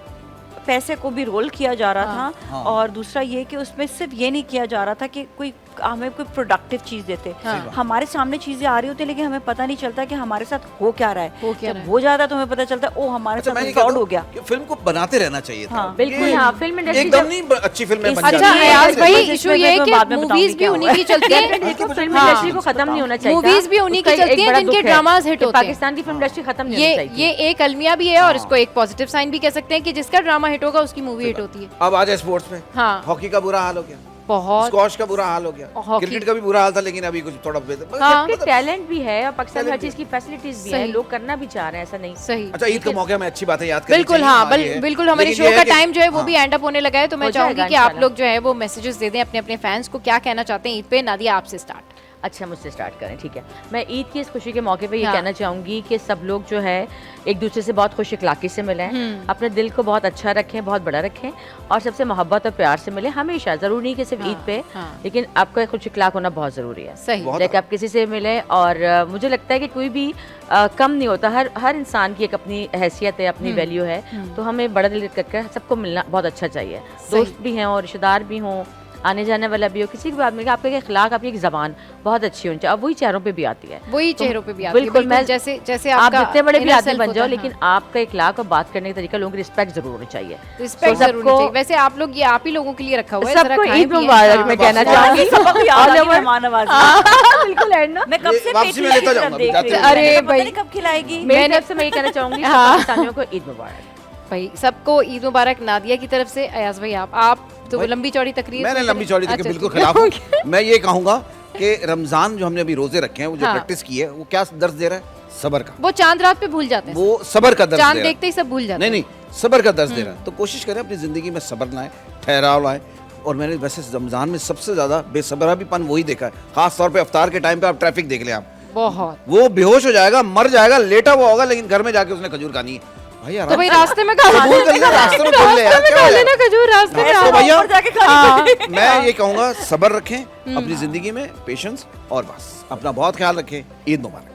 पैसे को भी रोल किया जा रहा हाँ। था और दूसरा ये कि उसमें सिर्फ ये नहीं किया जा रहा था कि कोई हमें कोई प्रोडक्टिव चीज देते। हाँ। हमारे सामने चीजें आ रही होती है लेकिन हमें पता नहीं चलता कि हमारे साथ हो क्या रहा है। हो क्या जब रहा है। हो जाता है तो हमें पता चलता है ओ हमारे अच्छा, मैं साथ ये फ्रॉड कहता हो हूँ गया। कि फिल्म को बनाते रहना चाहिए था। हाँ, बिल्कुल, ये हाँ, फिल्म इंडस्ट्री एकदम जब- नहीं अच्छी फिल्में बन अच्छा, अच्छा जाती हैं। अयाज ये- भाई इसमें इशू ये है मैं कि बाद में मूवीज बताऊंगी भी क्या उन्हीं हुआ की चलती है। देखो फिल्म हाँ। इंडस्ट्री को खत्म नहीं होना चाहिए था। Movies भी उन्हीं की उसका एक चलती हैं बड़ा जिनके दुख है dramas hit कि होते हैं। पाकिस्तान की फिल्म इंडस्ट्री खत्म नहीं ये होनी चाहिए ये एक अलमिया भी है और इसको एक पॉजिटिव साइन भी कह सकते हैं कि जिसका ड्रामा हिट होगा उसकी मूवी हिट होती है। अब आ जाए स्पोर्ट्स में। हाँ। हॉकी का बुरा हाल हो गया, बहुत स्क्वॉश का बुरा हाल हो गया, हॉकी- क्रिकेट का भी बुरा हाल था, लेकिन अभी कुछ थोड़ा बेहतर। हाँ। मतलब- टैलेंट भी है और पाकिस्तान में हर Talent चीज की फैसिलिटीज भी है, सही। लोग करना भी चाह रहे हैं, ऐसा नहीं। सही। अच्छा, ईद का मौका में अच्छी बात है याद करनी बिल्कुल चाहिए। हाँ, ये है। बिल्कुल हमारे लेकिन शो ये का है कि- टाइम जो है वो हाँ। भी एंड अप होने लगा है, तो मैं हो चाहूंगी जाएगा कि आप इंशाल्लाह। लोग जो है वो मैसेजेस दे दें अपने अपने फैंस को, क्या कहना चाहते हैं ईद पे। नादिया आपसे स्टार्ट। अच्छा, मुझसे स्टार्ट करें, ठीक है। मैं ईद की इस खुशी के मौके पे ये हाँ। कहना चाहूँगी कि सब लोग जो है एक दूसरे से बहुत खुश इखलाकी से मिलें, अपने दिल को बहुत अच्छा रखें, बहुत बड़ा रखें और सबसे मोहब्बत और प्यार से मिलें हमेशा। ज़रूरी नहीं कि सिर्फ हाँ, ईद पे, हाँ। लेकिन आपका खुश इखलाक होना बहुत ज़रूरी है। सही। बहुत- लाइक आप किसी से मिलें और मुझे लगता है कि कोई भी कम नहीं होता, हर इंसान की एक अपनी हैसियत है, अपनी वैल्यू है, तो हमें बड़ा दिल करके सबको मिलना बहुत अच्छा चाहिए। दोस्त भी हैं और रिश्तेदार भी हों, आने जाने वाला भी हो, किसी के बाद मिलकर आपका एक अखलाक, आपकी एक ज़बान बहुत अच्छी होनी चाहिए। अब वही चेहरों पे भी आती है, वही तो चेहरों पे भी आती है। बिल्कुल, मैं जैसे जैसे आप आपका जितने बड़े भी inner आदमी self बन होता जाओ, है, लेकिन आपका इखलाक और बात करने का तरीका, लोगों की रिस्पेक्ट जरूर होनी चाहिए। रिस्पेक्ट तो जरूर होनी सबको- चाहिए। वैसे आप लोग ये आप ही लोगों के लिए रखा हुआ है, जरा सबको खाएं ईद पिएं। मुबारक हाँ। मैं कहना बस- चाहूंगी। सबको याद आ गई मेहमान नवाजी। बिल्कुल है ना। मैं कब ये से वापसी पेटी में की लेता तरफ जाऊंगा, देख जाते रही हुए। हूँ। अरे मैंने कहा, भाई। पता नहीं कब खिलाएगी। मेरी तरफ से मैं ये कहना चाहूंगी सब हाँ। पाकिस्तानियों को ईद मुबारक। भाई सबको ईद मुबारक नादिया की तरफ से। अयाज भाई आप तो भाई, लंबी चौड़ी तकरीर मैंने में लंबी चौड़ी तक अच्छा, बिल्कुल ठीक है। खिलाफ हूँ। मैं ये कहूंगा कि रमजान जो हमने अभी रोजे रखे हैं, वो जो हाँ। प्रैक्टिस की है, वो क्या दर्ज दे रहा है? सबर का। वो चांद रात पे भूल जाते हैं, वो सबर का दर्ज चांद दे रहा है। देखते ही सब भूल जाते नहीं हैं। नहीं, सबर का दर्ज दे रहा है। तो कोशिश करें अपनी जिंदगी में सबर लाएं, ठहराव लाएं। और मैंने वैसे रमजान में सबसे ज्यादा बेसबरापन वही देखा है, खास तौर पे इफ्तार के टाइम पे। आप ट्रैफिक देख लें, आप बहुत। वो बेहोश हो जाएगा, मर जाएगा, लेटा हुआ होगा, लेकिन घर में जाके उसने खजूर खानी है। भाई आराम तो भाई से। रास्ते में खा कबूल कर ले, रास्ते में खा ले यार, क्या खा है? लेना खजूर रास्ते में। तो हाँ। भैया ऊपर जाके खानी पड़ेगी। मैं ये कहूंगा सबर रखें अपनी जिंदगी में, पेशेंस, और बस अपना बहुत ख्याल रखें। ईद मुबारक।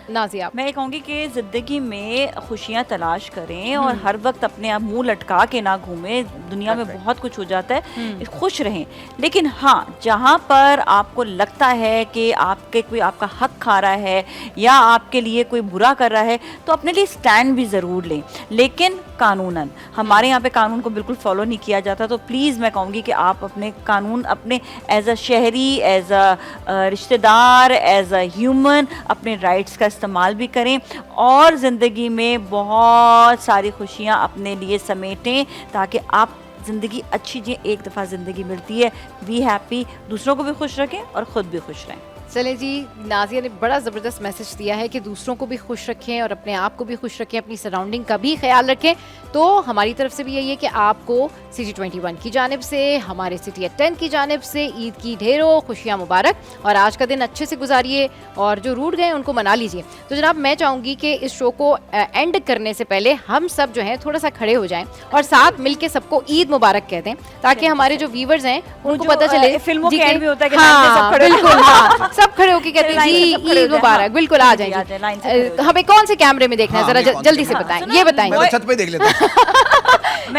नाज़िया आप। मैं ये कहूँगी कि ज़िंदगी में खुशियाँ तलाश करें और हर वक्त अपने आप मुंह लटका के ना घूमें। दुनिया में बहुत कुछ हो जाता है, खुश रहें। लेकिन हाँ, जहाँ पर आपको लगता है कि आपके कोई आपका हक खा रहा है या आपके लिए कोई बुरा कर रहा है, तो अपने लिए स्टैंड भी ज़रूर लें, लेकिन कानूनन। हमारे यहाँ पे कानून को बिल्कुल फॉलो नहीं किया जाता, तो प्लीज़ मैं कहूँगी कि आप अपने कानून, अपने एज अ शहरी, एज अ रिश्तेदार, एज अ ह्यूमन, अपने राइट्स का इस्तेमाल भी करें और ज़िंदगी में बहुत सारी खुशियाँ अपने लिए समेटें, ताकि आप ज़िंदगी अच्छी जी एक दफ़ा ज़िंदगी मिलती है। बी हैप्पी, दूसरों को भी खुश रखें और ख़ुद भी खुश रहें। चले जी, नाजिया ने बड़ा ज़बरदस्त मैसेज दिया है कि दूसरों को भी खुश रखें और अपने आप को भी खुश रखें, अपनी सराउंडिंग का भी ख्याल रखें। तो हमारी तरफ से भी यही है कि आपको CG21 की जानिब से, हमारे City at 10 की जानिब से ईद की ढेरों खुशियाँ मुबारक, और आज का दिन अच्छे से गुजारिए और जो रूठ गए उनको मना लीजिए। तो जनाब, मैं चाहूँगी कि इस शो को एंड करने से पहले हम सब जो है थोड़ा सा खड़े हो जाएं और साथ मिलके सबको ईद मुबारक कह दें, ताकि हमारे जो व्यूवर्स हैं उनको पता चले। फिल्मों के एंड में होता है कि हाँ, बिल्कुल, हाँ, सब खड़े होके कहते हैं जी ईद मुबारक। बिल्कुल, आ जाएंगे। हमें कौन से कैमरे में देखना है, जरा जल्दी से बताएं, ये बताएं। मैं तो छत पे देख लेता हूं।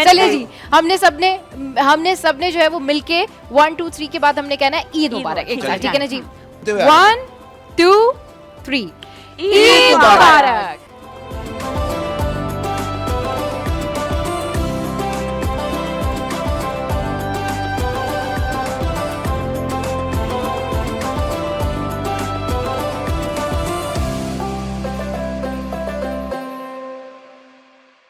चलिए जी, हमने सबने जो है वो मिलके 1 2 3 के बाद हमने कहना है ईद मुबारक एक साथ, ठीक है ना जी? 1 2 3 ईद मुबारक।